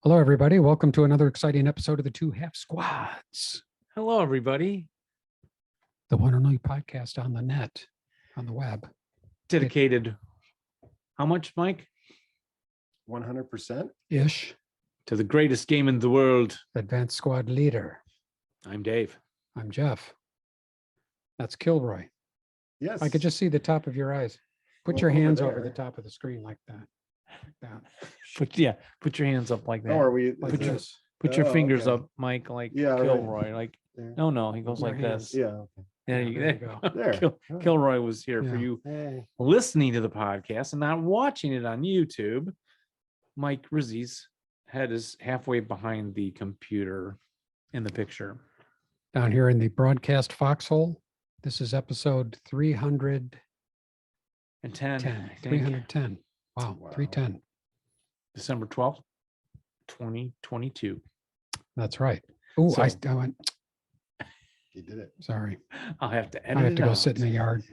Hello, everybody. Welcome to another exciting episode of the Two Half Squads, Hello, everybody. the one and only podcast on the net, on the web. Dedicated. How much, Mike? 100%. Ish, To the greatest game in the world. Advanced Squad Leader. I'm Dave. I'm Jeff. That's Kilroy. Yes. I could just see the top of your eyes. Put Well, your over hands over there. the top of the screen like that. Like that. Put your hands up like that. Oh, are we? Like Put your- this. Put your Oh, fingers okay. up, Mike, like Yeah, right. Kilroy. Like There. no, he goes Your like hands. this. Yeah. Okay. There Yeah, you there you go. go. There. Kilroy was here for Yeah. you Hey. listening to the podcast and not watching it on YouTube. Mike Rizzy's head is halfway behind the computer in the picture. Down here in the broadcast foxhole, this is episode 310. And 10, I think, 310. Wow, Wow. 310. December 12th, 2022. That's right. Oh, So- I went, You did it. sorry. I'll have to edit I have to it go out. sit in the yard.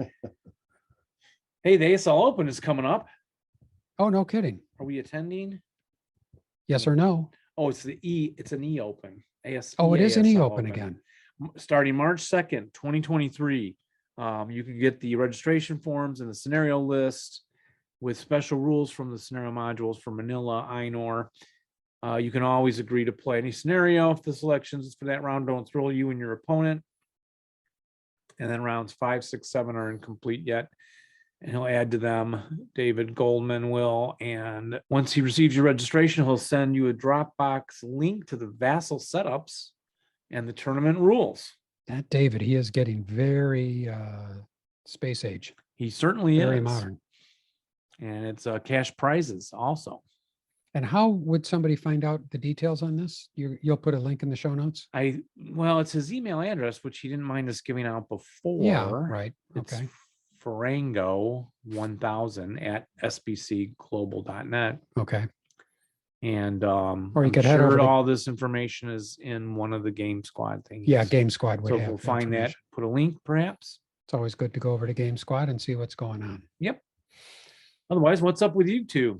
Hey, the ASL Open is coming up. Oh, no kidding. Are we attending? Yes or no? Oh, it's an E Open. Oh, it is an EASL e-open again. Starting March 2nd, 2023. You can get the registration forms and the scenario list with special rules from the scenario modules for Manila, Einor. You can always agree to play any scenario if the selections for that round don't throw you and your opponent. And then rounds 5, 6, 7 are incomplete yet. And he'll add to them, David Goldman will. And once he receives your registration, he'll send you a Dropbox link to the Vassal setups and the tournament rules. That David, he is getting very space age, He certainly very is. modern. And it's cash prizes also. And how would somebody find out the details on this? You'll put a link in the show notes? Well, it's his email address, which he didn't mind us giving out before. Yeah, right. It's Okay. Farango1000 at sbcglobal.net. Okay. And Or you I'm could head over sure to- all this information is in one of the Game Squad things. Yeah, Game Squad would So have we'll find that, information. put a link perhaps. It's always good to go over to Game Squad and see what's going on. Otherwise, what's up with you two?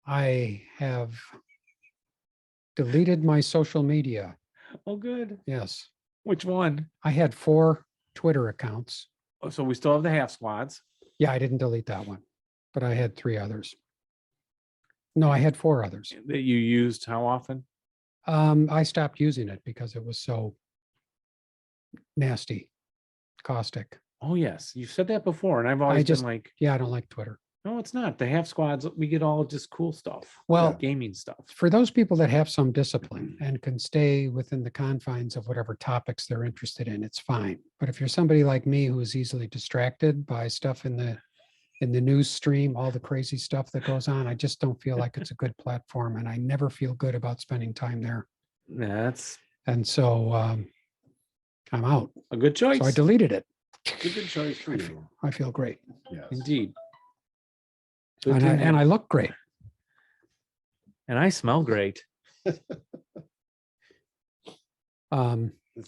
I have deleted my social media. Oh, good. Yes. Which one? I had 4 Twitter accounts. Oh, so we still have the half squads. Yeah, I didn't delete that one, but I had 3 others. No, I had 4 others. That you used how often? I stopped using it because it was so nasty, caustic. Oh, yes. You said that before. And I've always just- been like, Yeah, I don't like Twitter. no, it's not. The half squads, we get all just cool stuff. Well, Gaming stuff. for those people that have some discipline and can stay within the confines of whatever topics they're interested in, it's fine. But if you're somebody like me who is easily distracted by stuff in the news stream, all the crazy stuff that goes on, I just don't feel like it's a good platform, and I never feel good about spending time there. That's And so I'm out. a good choice. So I deleted it. It's a good choice for you. I feel great, Yes. Indeed. Good and to and know. I look great. And I smell great. This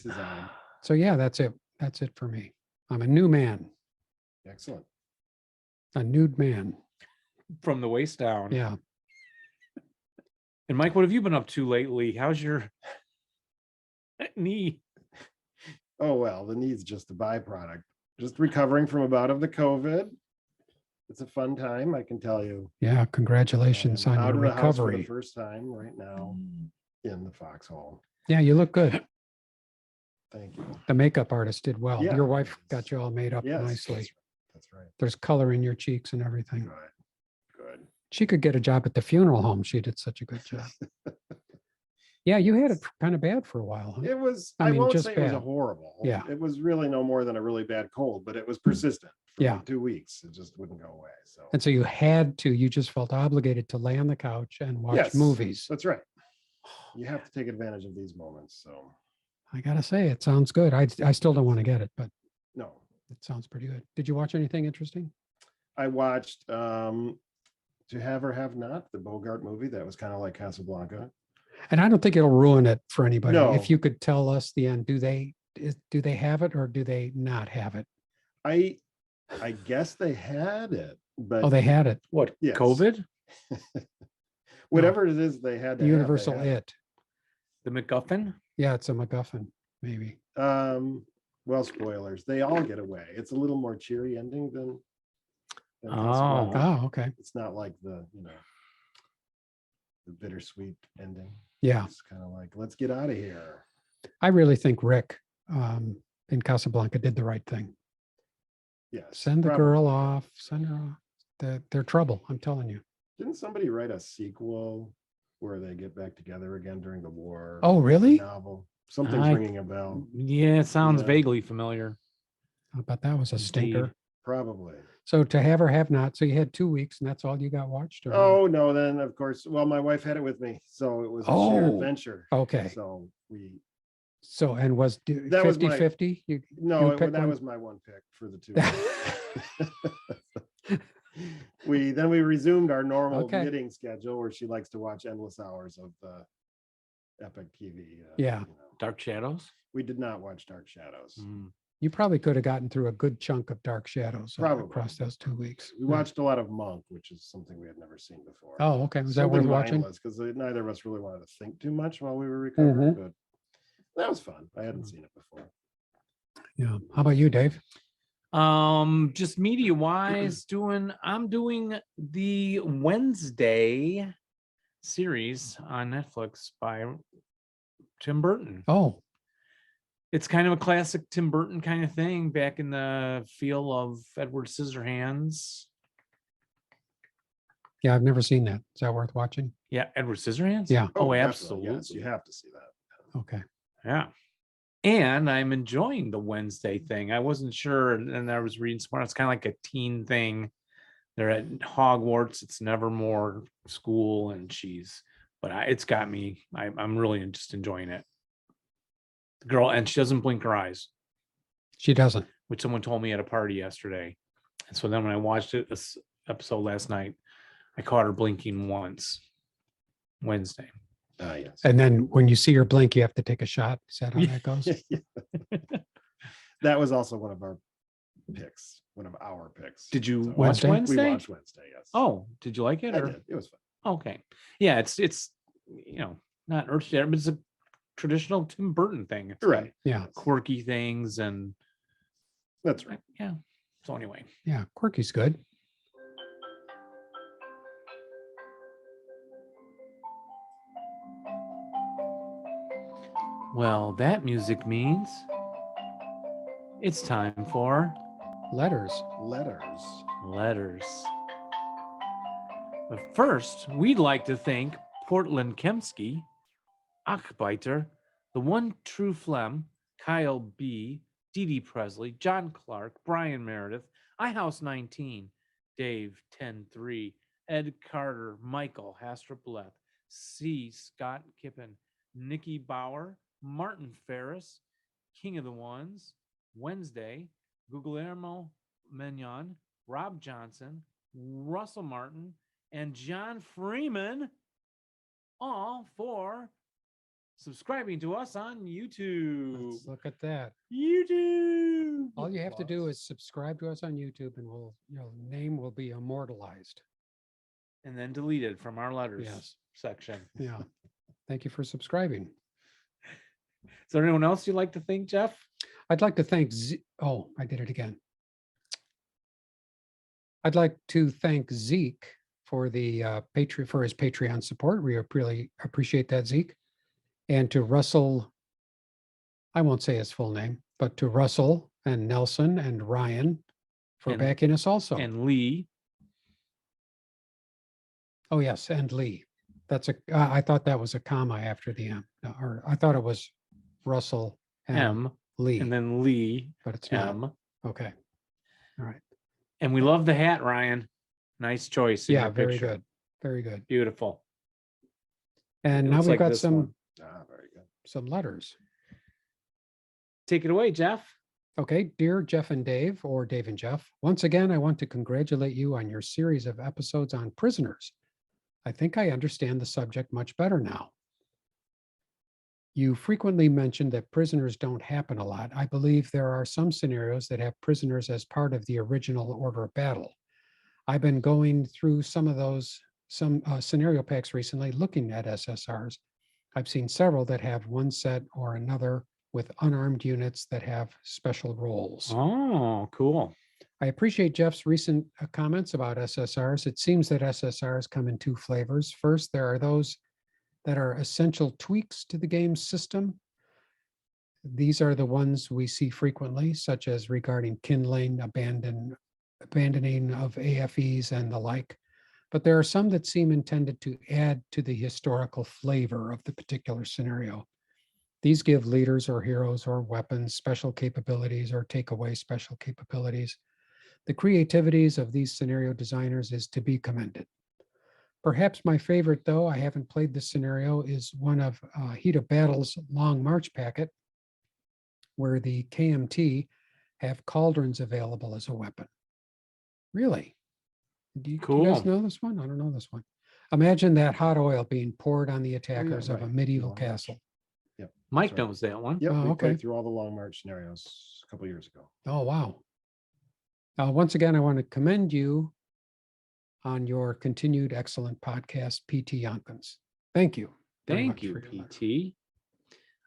is on. So yeah, that's it. That's it for me. I'm a new man, Excellent. a nude man. From the waist down. Yeah. And Mike, what have you been up to lately? How's your knee? Oh, well, the knee's just a byproduct. Just recovering from a bout of the COVID. It's a fun time, I can tell you. Yeah. Congratulations I'm on out your of the house for the recovery. first time right now in the foxhole. Yeah, you look good. Thank you. The makeup artist did well. Yeah. Your wife got you all made up Yes. nicely. That's right. There's color in your cheeks and everything. Good. Good. She could get a job at the funeral home. She did such a good job. Yeah, you had it kind of bad for a while. Huh? It was, I I mean, won't just say it was a bad. horrible. Yeah. It was really no more than a really bad cold, but it was persistent. for Yeah. 2 weeks. It just wouldn't go away. So And so you just felt obligated to lay on the couch and watch Yes. movies. that's right. You have to take advantage of these moments. So I gotta say, it sounds good. I still don't want to get it, but no, it sounds pretty good. Did you watch anything interesting? I watched To Have or Have Not, the Bogart movie that was kind of like Casablanca. And I don't think it'll ruin it for anybody. No. If you could tell us the end, do they have it or do they not have it? I guess they had it, but Oh, they had it. What? Yes. COVID? Whatever it is they had to have, they Universal had. It. The MacGuffin? Yeah, it's a MacGuffin, maybe. Well, spoilers. They all get away. It's a little more cheery ending than Oh. Casablanca. Oh, okay. It's not like the bittersweet ending. Yeah. It's kind of like, let's get out of here. I really think Rick in Casablanca did the right thing. Yes. Send the girl off, send her off. They're trouble, I'm telling you. Didn't somebody write a sequel where they get back together again during the war? Oh, really? Novel. Something's ringing a bell. Yeah, it sounds Yeah. vaguely familiar. How about that was a stinker. Indeed. Probably. So to have or have not, so you had 2 weeks and that's all you got watched? Or Oh, no, then of course, well, my wife had it with me, so it was a shared Oh, venture. okay. So we, So, and was That was my- 50-50? You no, pick that one? was my one pick for the 2. We resumed our normal Okay. knitting schedule where she likes to watch endless hours of epic TV. Yeah. Dark Shadows? We did not watch Dark Shadows. Mm. You probably could have gotten through a good chunk of Dark Shadows Probably. across those 2 weeks. We watched a lot of Monk, which is something we had never seen before. Oh, okay. Was that worth watching? Because neither of us really wanted to think too much while we were recovering, Mhm. but that was fun. I hadn't seen it before. Yeah. How about you, Dave? Just media wise, I'm doing the Wednesday series on Netflix by Tim Burton. Oh, It's kind of a classic Tim Burton kind of thing, back in the feel of Edward Scissorhands. yeah. I've never seen that. Is that worth watching? Yeah, Edward Scissorhands. Yeah. Oh, definitely. absolutely. Yes, you have to see that. Okay. Yeah. And I'm enjoying the Wednesday thing. I wasn't sure, and I was reading smart. It's kind of like a teen thing. They're at Hogwarts. It's Nevermore school, and but it's got me. I'm really just enjoying it. The girl, and she doesn't blink her eyes, She doesn't. which someone told me at a party yesterday. And so then when I watched this episode last night, I caught her blinking once. Wednesday. Yes. And then when you see her blink, you have to take a shot. Is that how that goes? That was also one of our picks. One of our picks. Did you So watch Wednesday? Wednesday? We watched Wednesday. Yes. Oh, did you like it? I Or? did. It was fun. Okay. Yeah, it's not earth shattering, but it's a traditional Tim Burton thing. It's got Right. Yeah. quirky things and That's right. yeah. So anyway, Yeah. Quirky's good. well, that music means it's time for Letters. Letters. But first, we'd like to thank Portland Kemsky, Achbiter, The One True Phlegm, Kyle B., Dee Dee Presley, John Clark, Brian Meredith, iHouse 19, Dave 103, Ed Carter, Michael Hastrup-Leth, C. Scott Kippen, Nikki Bauer, Martin Ferris, King of the Ones, Wednesday, Guillermo Mignon, Rob Johnson, Russell Martin, and John Freeman, all for subscribing to us on YouTube. Let's look at that. YouTube. All you have to do is subscribe to us on YouTube and your name will be immortalized. And then deleted from our letters Yes. section. Yeah. Thank you for subscribing. Is there anyone else you'd like to thank, Jeff? I'd like to thank oh, I did it again. I'd like to thank Zeke for the for his Patreon support. We really appreciate that, Zeke. And to Russell, I won't say his full name, but to Russell and Nelson and Ryan for And- backing us also. And Lee. Oh, yes, and Lee. I thought that was a comma after the M, or I thought it was Russell M, Lee, and then Lee but it's not. M. Okay. All right. And we love the hat, Ryan. Nice choice. In Yeah, your very picture. good. Very good. Beautiful. And It now looks we've like got this some one. Very good. some letters. Take it away, Jeff. Okay, dear Jeff and Dave, or Dave and Jeff, once again, I want to congratulate you on your series of episodes on prisoners. I think I understand the subject much better now. You frequently mention that prisoners don't happen a lot. I believe there are some scenarios that have prisoners as part of the original order of battle. I've been going through some of those some scenario packs recently looking at SSRs. I've seen several that have one set or another with unarmed units that have special roles. Oh, cool. I appreciate Jeff's recent comments about SSRs. It seems that SSRs come in two flavors. First, there are those that are essential tweaks to the game's system. These are the ones we see frequently, such as regarding kindling, abandoning of AFEs and the like. But there are some that seem intended to add to the historical flavor of the particular scenario. These give leaders or heroes or weapons special capabilities or take away special capabilities. The creativities of these scenario designers is to be commended. Perhaps my favorite, though I haven't played this scenario, is one of Heat of Battle's Long March packet, where the KMT have cauldrons available as a weapon. Really? Do you guys Cool. know this one? I don't know this one. Imagine that hot oil being poured on the attackers of a right. medieval Long March. castle. Yep. Mike that's right. knows that one. Yep, Oh, we okay. played through all the Long March scenarios a couple years ago. Oh, wow. Once again, I want to commend you on your continued excellent podcast, PT Yonkins. Thank you. very Thank much you, for your letter. PT.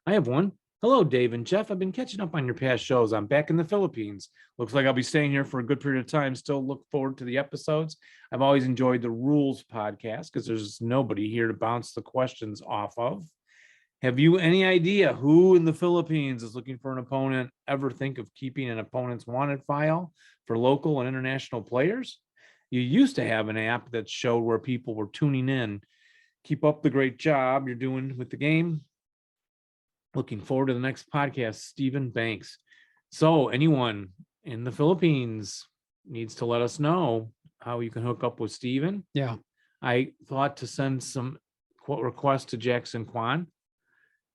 I have one. Hello, Dave and Jeff. I've been catching up on your past shows. I'm back in the Philippines. Looks like I'll be staying here for a good period of time. Still look forward to the episodes. I've always enjoyed the rules podcast because there's nobody here to bounce the questions off of. Have you any idea who in the Philippines is looking for an opponent? Ever think of keeping an opponent's wanted file for local and international players? You used to have an app that showed where people were tuning in. Keep up the great job you're doing with the game. Looking forward to the next podcast, Stephen Banks. So anyone in the Philippines needs to let us know how you can hook up with Stephen. Yeah. I thought to send some requests to Jackson Kwan,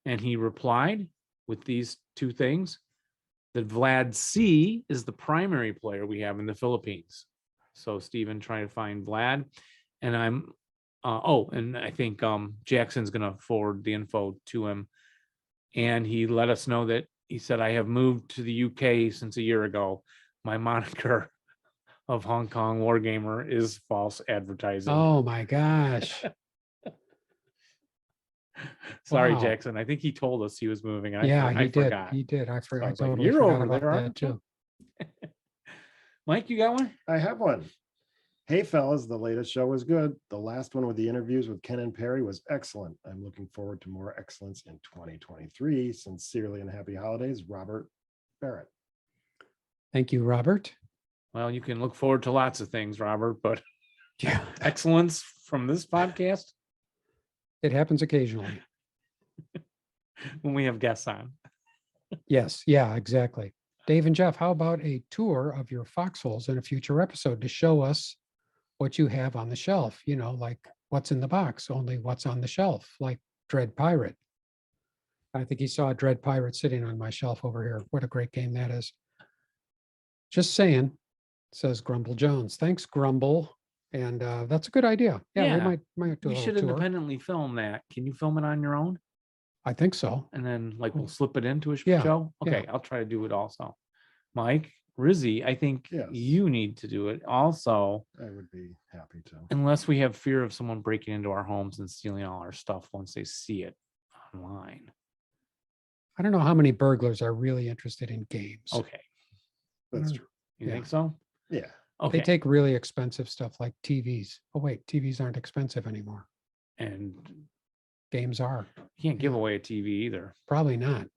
and he replied with these two things: that Vlad C is the primary player we have in the Philippines. So Stephen, trying to find Vlad, and I'm and I think Jackson's gonna forward the info to him. And he let us know that he said, I have moved to the UK since a year ago. My moniker of Hong Kong Wargamer is false advertising. Oh my gosh. Sorry, wow. Jackson. I think he told us he was moving. Yeah, I he did. forgot. He did. I I was like, totally you're forgot over about there, that aren't you? too. Mike, you got one? I have one. Hey, fellas, the latest show was good. The last one with the interviews with Ken and Perry was excellent. I'm looking forward to more excellence in 2023. Sincerely and happy holidays, Robert Barrett. Thank you, Robert. Well, you can look forward to lots of things, Robert, but Yeah, excellence from this podcast it happens occasionally. when we have guests on. Yes. Yeah, exactly. Dave and Jeff, how about a tour of your foxholes in a future episode to show us what you have on the shelf? You know, like what's in the box, only what's on the shelf, like Dread Pirate. I think he saw Dread Pirate sitting on my shelf over here. What a great game that is. Just saying, says Grumble Jones. Thanks, Grumble. And that's a good idea. Yeah, Yeah, we might do a We little should tour. independently film that. Can you film it on your own? I think so. And then like we'll Cool. slip it into a Yeah, show? Okay, yeah. I'll try to do it also. Mike, Ryzy, I think Yes. you need to do it also, I would be happy to. unless we have fear of someone breaking into our homes and stealing all our stuff once they see it online. I don't know how many burglars are really interested in games. Okay, That's Mm. true. you Yeah. think so? Yeah. Okay. They take really expensive stuff like TVs. Oh, wait, TVs aren't expensive anymore. And Games are. you can't give Yeah. away a TV either. Probably not.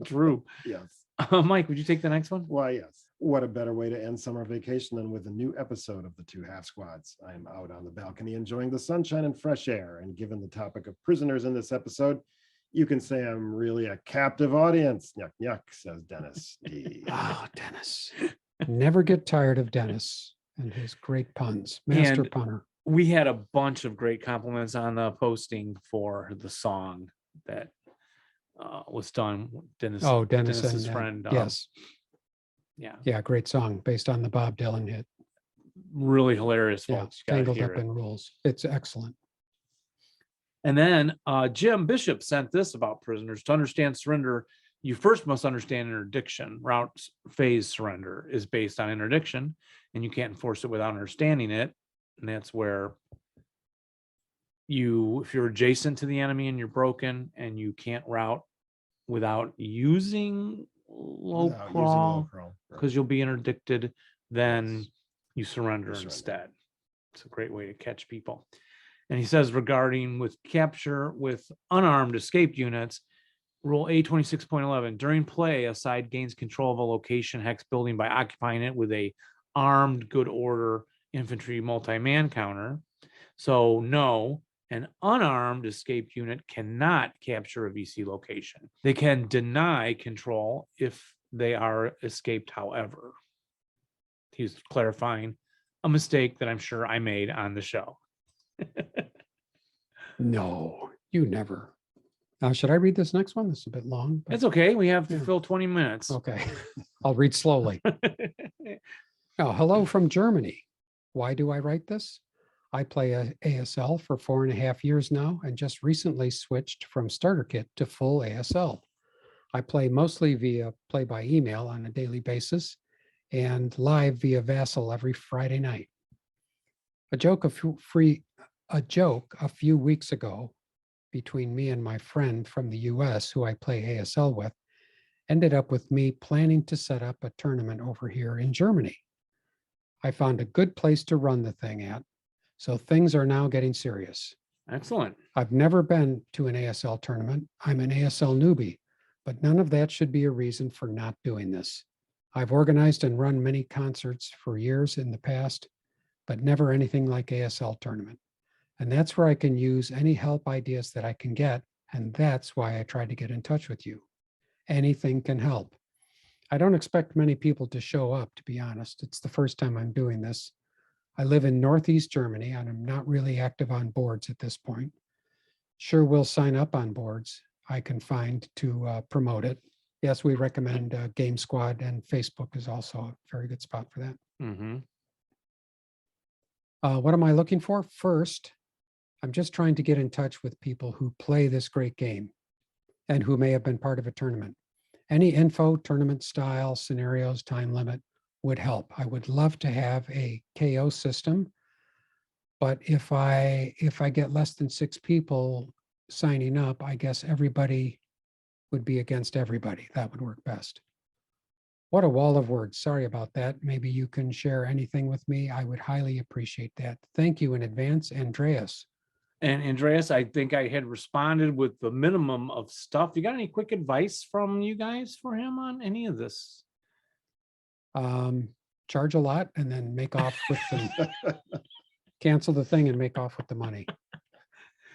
True. Yes. Mike, would you take the next one? Why, yes. What a better way to end summer vacation than with a new episode of the Two Half Squads. I'm out on the balcony enjoying the sunshine and fresh air. And given the topic of prisoners in this episode, you can say I'm really a captive audience. Yuck, yuck, says Dennis. Oh, Dennis. Never get tired of Dennis and his great puns. Master And punner. we had a bunch of great compliments on the posting for the song that was done. Dennis, Oh, Dennis Dennis's and friend. yes. Yeah, Yeah, great song based on the Bob Dylan hit. really hilarious, Yeah, folks. You gotta Tangled hear Up it. in Rules. It's excellent. And then Jim Bishop sent this about prisoners. To understand surrender, you first must understand interdiction. Route phase surrender is based on interdiction, and you can't enforce it without understanding it. And that's where if you're adjacent to the enemy and you're broken and you can't route without using low Without using crawl, crawl, right. because you'll be interdicted, then Yes. you surrender You surrender. instead. It's a great way to catch people. And he says regarding with capture with unarmed escaped units, Rule A26.11, during play, a side gains control of a location hex building by occupying it with a armed good order infantry multi-man counter. So no, an unarmed escaped unit cannot capture a VC location. They can deny control if they are escaped, however. He's clarifying a mistake that I'm sure I made on the show. No, you never. Should I read this next one? This is a bit long. but- It's okay. We have to Yeah. fill 20 minutes. Okay, I'll read slowly. Oh, hello from Germany. Why do I write this? I play ASL for 4.5 years now and just recently switched from starter kit to full ASL. I play mostly via play by email on a daily basis and live via Vassal every Friday night. A joke a few weeks ago between me and my friend from the US who I play ASL with ended up with me planning to set up a tournament over here in Germany. I found a good place to run the thing at, so things are now getting serious. Excellent. I've never been to an ASL tournament. I'm an ASL newbie, but none of that should be a reason for not doing this. I've organized and run many concerts for years in the past, but never anything like ASL tournament. And that's where I can use any help ideas that I can get. And that's why I tried to get in touch with you. Anything can help. I don't expect many people to show up, to be honest. It's the first time I'm doing this. I live in Northeast Germany and I'm not really active on boards at this point. Sure, we'll sign up on boards I can find to promote it. Yes, we recommend Game Squad, and Facebook is also a very good spot for that. Mm-hmm. What am I looking for? First, I'm just trying to get in touch with people who play this great game and who may have been part of a tournament. Any info, tournament style, scenarios, time limit would help. I would love to have a KO system, but if I get less than 6 people signing up, I guess everybody would be against everybody. That would work best. What a wall of words. Sorry about that. Maybe you can share anything with me. I would highly appreciate that. Thank you in advance, Andreas. And Andreas, I think I had responded with the minimum of stuff. You got any quick advice from you guys for him on any of this? Charge a lot and then make off with the cancel the thing and make off with the money.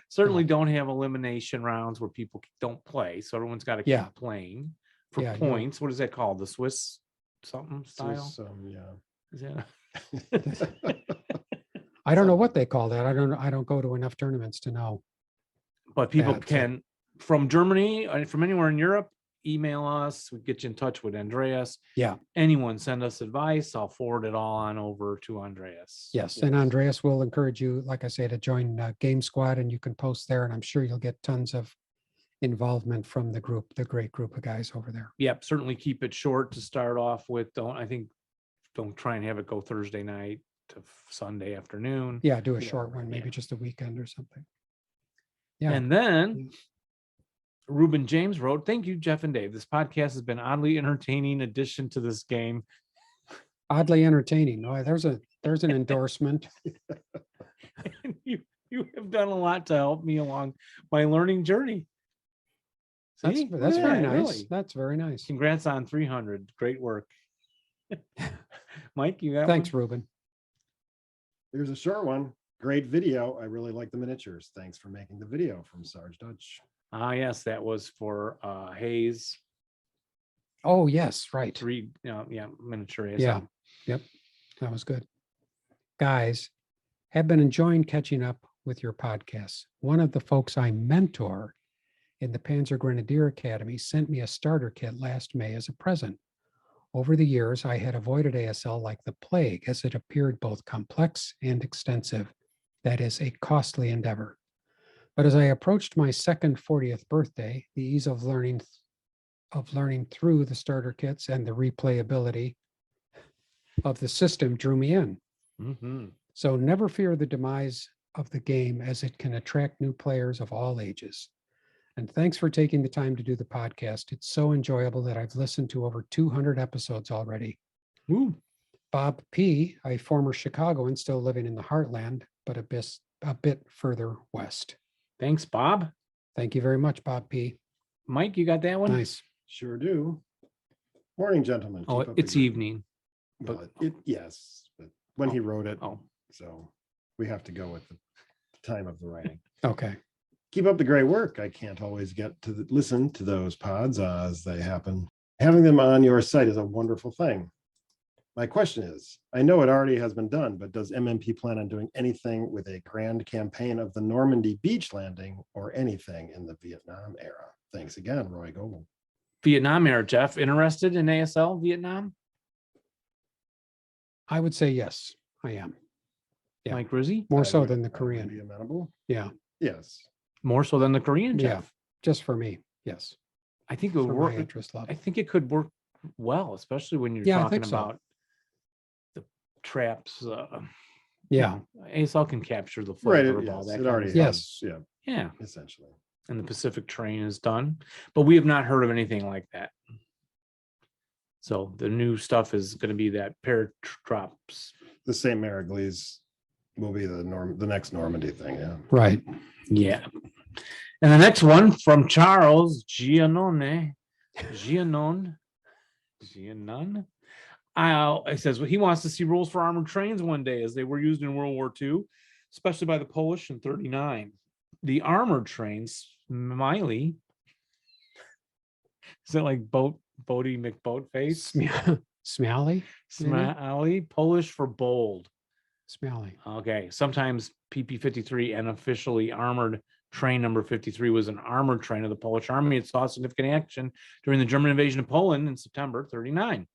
Certainly don't have elimination rounds where people don't play. So everyone's got to Yeah. keep playing for Yeah, points. What is that called? The Swiss something style? Yeah. Is that? I don't know what they call that. I don't go to enough tournaments to know. But people That's it. can, from Germany and from anywhere in Europe, email us. We get you in touch with Andreas. Yeah. Anyone send us advice. I'll forward it all on over to Andreas. Yes. And Andreas will encourage you, like I say, to join Game Squad, and you can post there, and I'm sure you'll get tons of involvement from the group, the great group of guys over there. Yep. Certainly keep it short to start off with. Don't try and have it go Thursday night to Sunday afternoon. Yeah, do a Yeah, short one, maybe yeah. just a weekend or something. Yeah. And then Ruben James wrote, "Thank you, Jeff and Dave. This podcast has been oddly entertaining addition to this game." Oddly entertaining. Oh, there's an endorsement. And you have done a lot to help me along my learning journey. That's See? very Yeah, nice. really. That's very nice. Congrats on 300. Great work. Mike, you got Thanks, one? Ruben. Here's a short one. Great video. I really like the miniatures. Thanks for making the video, from Sarge Dutch. Ah, yes, that was for Hayes Oh, yes, right. miniature. Yeah. Yep. That was good. Guys, have been enjoying catching up with your podcasts. One of the folks I mentor in the Panzer Grenadier Academy sent me a starter kit last May as a present. Over the years, I had avoided ASL like the plague, as it appeared both complex and extensive. That is a costly endeavor. But as I approached my second 40th birthday, the ease of learning of learning through the starter kits and the replayability of the system drew me in. Mhm. So never fear the demise of the game, as it can attract new players of all ages. And thanks for taking the time to do the podcast. It's so enjoyable that I've listened to over 200 episodes already. Woo. Bob P., a former Chicagoan still living in the heartland, but a bit further west. Thanks, Bob. Thank you very much, Bob P. Mike, you got that one? Nice. Sure do. Morning, gentlemen. Oh, Keep up the it's great- evening. Well, yes, but when he wrote it, Oh, so we have to go with the time of the writing. Okay. Keep up the great work. I can't always get to listen to those pods as they happen. Having them on your site is a wonderful thing. My question is, I know it already has been done, but does MMP plan on doing anything with a grand campaign of the Normandy beach landing or anything in the Vietnam era? Thanks again, Roy Gold. Vietnam era, Jeff. Interested in ASL Vietnam? I would say yes, I am. Yeah. Mike Rizzi? More I so would- than the I would Korean. Be amenable. Yeah. Yes. More so than the Korean, Yeah. Jeff. Just for me. Yes. I think it would For work. my interest I level. think it could work well, especially when you're Yeah, I talking think so. about the traps. Yeah. ASL can capture the Right. flavor of all Yes, that. it kind already of Yes. stuff. has. Yeah, Yeah. essentially. And the Pacific train is done, but we have not heard of anything like that. So the new stuff is going to be that paratrops. The St. Marigles will be the next Normandy thing. Yeah. Right. Yeah. And the next one from Charles Giannone. Giannon. It says he wants to see rules for armored trains one day as they were used in World War II, especially by the Polish in 39. The armored trains, Smiley. Is it like Bodie McBoatface? Smalley? Smiley, Polish for bold. Smalley. Okay, sometimes PP-53 and officially armored train number 53 was an armored train of the Polish army. It saw significant action during the German invasion of Poland in September 39.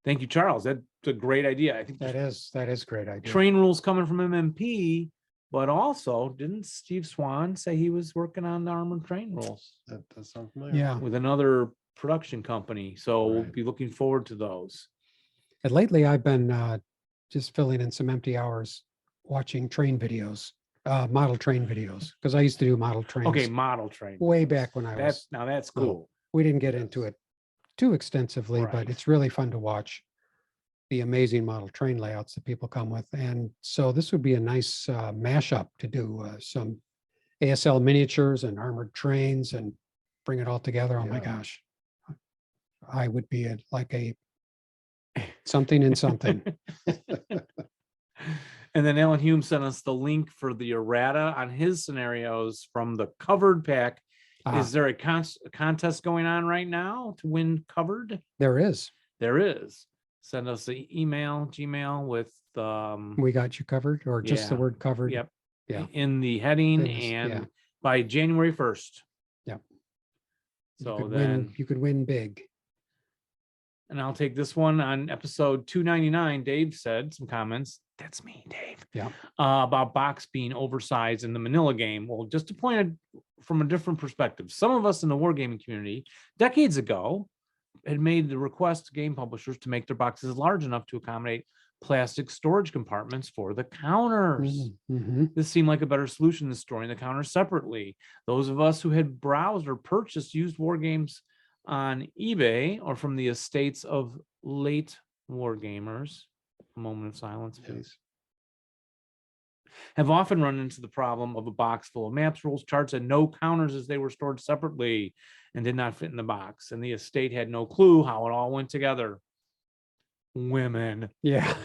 Thank you, Charles. That's a great idea. I think That is a great idea. train rules coming from MMP, but also didn't Steve Swan say he was working on the armored train rules That does sound familiar. Yeah. with another production company? So we'll Right. be looking forward to those. And lately I've been just filling in some empty hours watching train videos, model train videos, because I used to do model trains. Okay, model train. Way back when I was, That's little. cool. we didn't get into it too extensively, Right. but it's really fun to watch the amazing model train layouts that people come with. And so this would be a nice mashup to do some ASL miniatures and armored trains and bring it all together. Oh my Yeah. gosh. I would be like a something in something. And then Alan Hume sent us the link for the errata on his scenarios from the covered pack. Ah, Is there a contest going on right now to win covered? there is. There is. Send us an email, Gmail with We got you covered, or just the Yeah. word covered. yep, Yeah. in the heading, It is, and yeah. by January 1st. Yep. So you could then, win. You could win big. and I'll take this one on episode 299. Dave said some comments. That's me, Dave. Yeah. About box being oversized in the Manila game. Well, just to point it from a different perspective, some of us in the wargaming community decades ago had made the request to game publishers to make their boxes large enough to accommodate plastic storage compartments for the counters. Mm-hmm. This seemed like a better solution than storing the counters separately. Those of us who had browsed or purchased used war games on eBay or from the estates of late war gamers, a moment of silence, please, have often run into the problem of a box full of maps, rules, charts, and no counters as they were stored separately and did not fit in the box. And the estate had no clue how it all went together. Women. Yeah.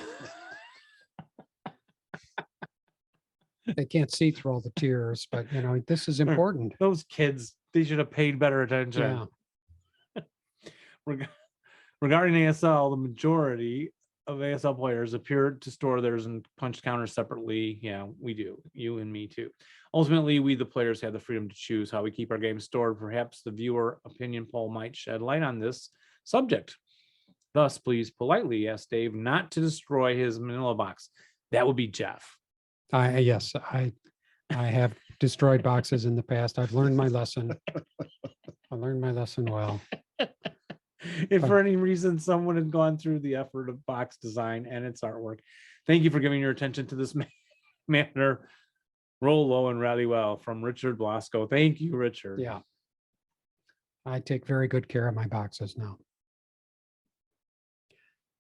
They can't see through all the tears, but this is important. Those kids, they should have paid better attention. Yeah. Regarding ASL, the majority of ASL players appear to store theirs and punch counters separately. Yeah, we do. You and me too. Ultimately, we, the players, have the freedom to choose how we keep our games stored. Perhaps the viewer opinion poll might shed light on this subject. Thus, please politely ask Dave not to destroy his Manila box. That would be Jeff. Yes, I have destroyed boxes in the past. I've learned my lesson. I learned my lesson well. If for any reason someone had gone through the effort of box design and its artwork, thank you for giving your attention to this matter. Roll low and rally well, from Richard Blasco. Thank you, Richard. Yeah. I take very good care of my boxes now.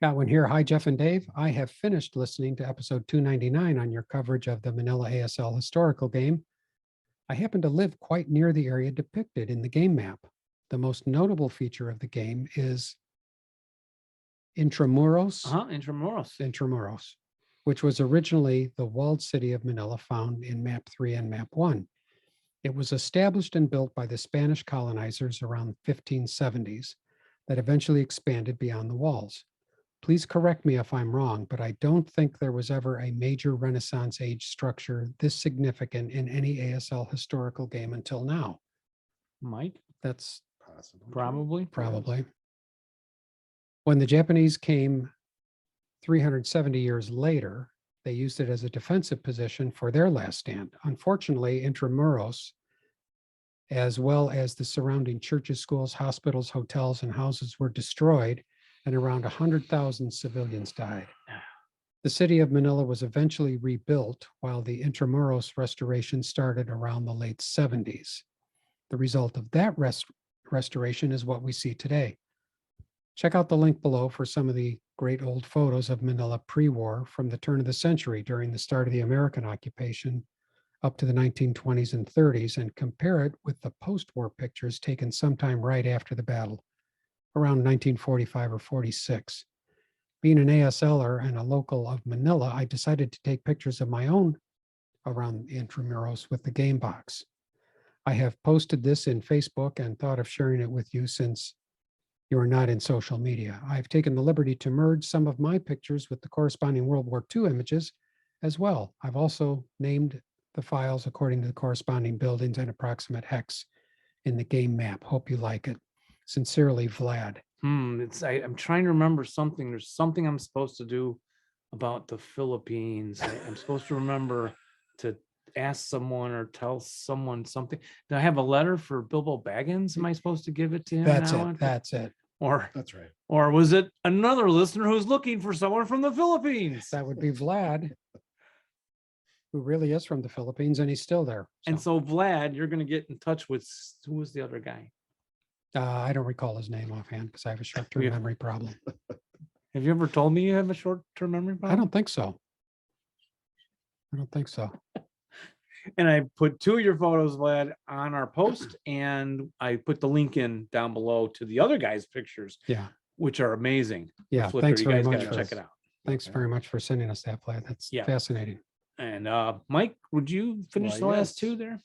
Got one here. Hi, Jeff and Dave. I have finished listening to episode 299 on your coverage of the Manila ASL historical game. I happen to live quite near the area depicted in the game map. The most notable feature of the game is Intramuros, Intramuros. which was originally the walled city of Manila found in map 3 and map 1. It was established and built by the Spanish colonizers around 1570s that eventually expanded beyond the walls. Please correct me if I'm wrong, but I don't think there was ever a major Renaissance age structure this significant in any ASL historical game until now. Mike, That's probably. When the Japanese came 370 years later, they used it as a defensive position for their last stand. Unfortunately, Intramuros, as well as the surrounding churches, schools, hospitals, hotels, and houses were destroyed, and around 100,000 civilians died. The city of Manila was eventually rebuilt, while the Intramuros restoration started around the late 70s. The result of that restoration is what we see today. Check out the link below for some of the great old photos of Manila pre-war from the turn of the century during the start of the American occupation up to the 1920s and 30s, and compare it with the post-war pictures taken sometime right after the battle, around 1945 or 46. Being an ASLer and a local of Manila, I decided to take pictures of my own around Intramuros with the game box. I have posted this in Facebook and thought of sharing it with you since you are not in social media. I've taken the liberty to merge some of my pictures with the corresponding World War II images as well. I've also named the files according to the corresponding buildings and approximate hex in the game map. Hope you like it. Sincerely, Vlad. I'm trying to remember something. There's something I'm supposed to do about the Philippines. I'm supposed to remember to ask someone or tell someone something. Do I have a letter for Bilbo Baggins? Am I supposed to give it to him? That's now? it. That's it. Or That's right. Or was it another listener who's looking for someone from the Philippines? That would be Vlad, who really is from the Philippines, and he's still there. And so Vlad, you're going to get in touch with, who was the other guy? I don't recall his name offhand because I have a short-term Yeah. memory problem. Have you ever told me you have a short-term memory problem? I don't think so. And I put 2 of your photos, Vlad, on our post, and I put the link in down below to the other guy's pictures, Yeah. which are amazing. The Yeah. Flickr. Thanks You very guys much. gotta check it out. Thanks very much for sending us that, Vlad. That's Yeah. fascinating. And Mike, would you finish Why, the last yes. 2 there?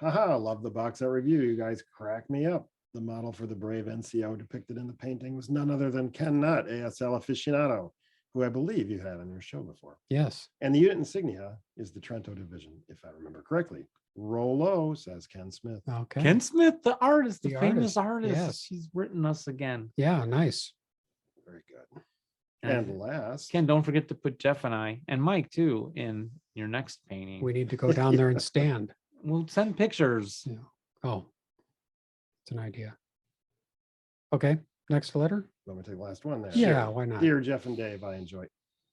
Haha, love the box art review. You guys crack me up. The model for the brave NCO depicted in the painting was none other than Ken Nutt, ASL aficionado, who I believe you had on your show before. Yes. And the unit insignia is the Trento division, if I remember correctly. Roll low, says Ken Smith. Okay. Ken Smith, the artist, the The famous artist, artist. yes. He's written us again. Yeah. Nice. Very good. And And last, Ken, don't forget to put Jeff and I and Mike too in your next painting. We need to go down there and stand. We'll send pictures. Yeah. Oh, it's an idea. Okay. Next letter. let me take the last one there. Yeah. Why not? Dear Jeff and Dave, I enjoy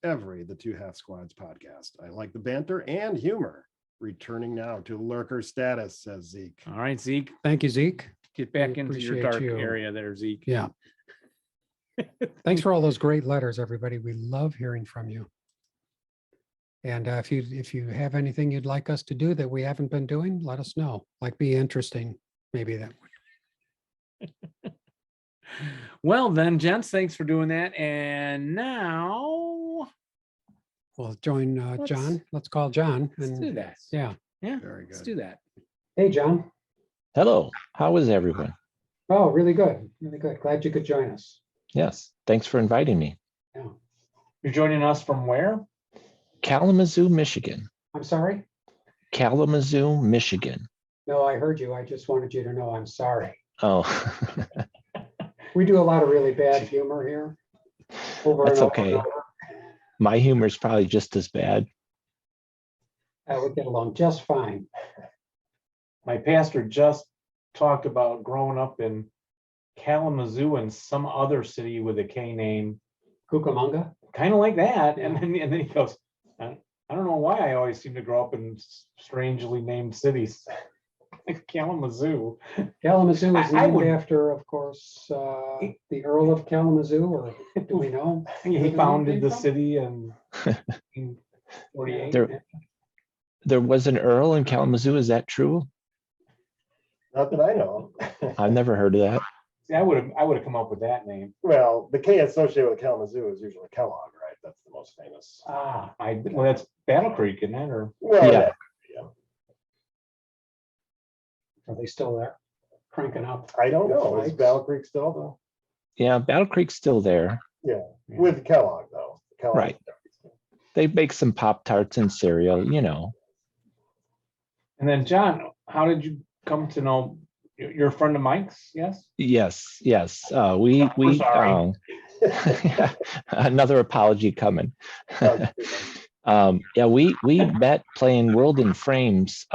the Two Half Squads podcast. I like the banter and humor. Returning now to lurker status, says Zeke. All right, Zeke, Thank you, Zeke. get back We into your appreciate dark you. area there, Zeke. Yeah. Thanks for all those great letters, everybody. We love hearing from you. And if you have anything you'd like us to do that we haven't been doing, let us know. Like be interesting, maybe that would. Well then, gents, thanks for doing that. And now We'll join Let's- John. Let's call John. let's do And that. yeah. Yeah, Very let's good. do that. Hey, John. Hello, how is everyone? Oh, really good. Really good. Glad you could join us. Yes, thanks for inviting me. Yeah. You're joining us from where? Kalamazoo, Michigan. I'm sorry. Kalamazoo, Michigan. No, I heard you. I just wanted you to know I'm sorry. Oh, We do a lot of really bad humor here. Over that's and over and okay. over. My humor is probably just as bad. We get along just fine. My pastor just talked about growing up in Kalamazoo and some other city with a K name, Cucamonga? kind of like that. And then he goes, I don't know why I always seem to grow up in strangely named cities. Like Kalamazoo. Kalamazoo is I named would- after, of course, the Earl of Kalamazoo, or do we know? He founded the city in 1948. There was an Earl in Kalamazoo. Is that true? Not that I know. of. I've never heard of that. See, I would have come up with that name. Well, the K associated with Kalamazoo is usually Kellogg, right? That's the most famous. Well, that's Battle Creek, isn't it? Or Well, Yeah. Are they still there? Cranking up? I don't know. Is Flights? Battle Creek still though? Yeah, Battle Creek's still there. With Kellogg though. Kellogg. Right. They make some Pop-Tarts and cereal, you know. and then John, how did you come to know you're a friend of Mike's? Yes. Yes, yes. We're sorry. Another apology coming. Oh, Yeah, we met playing World in Frames,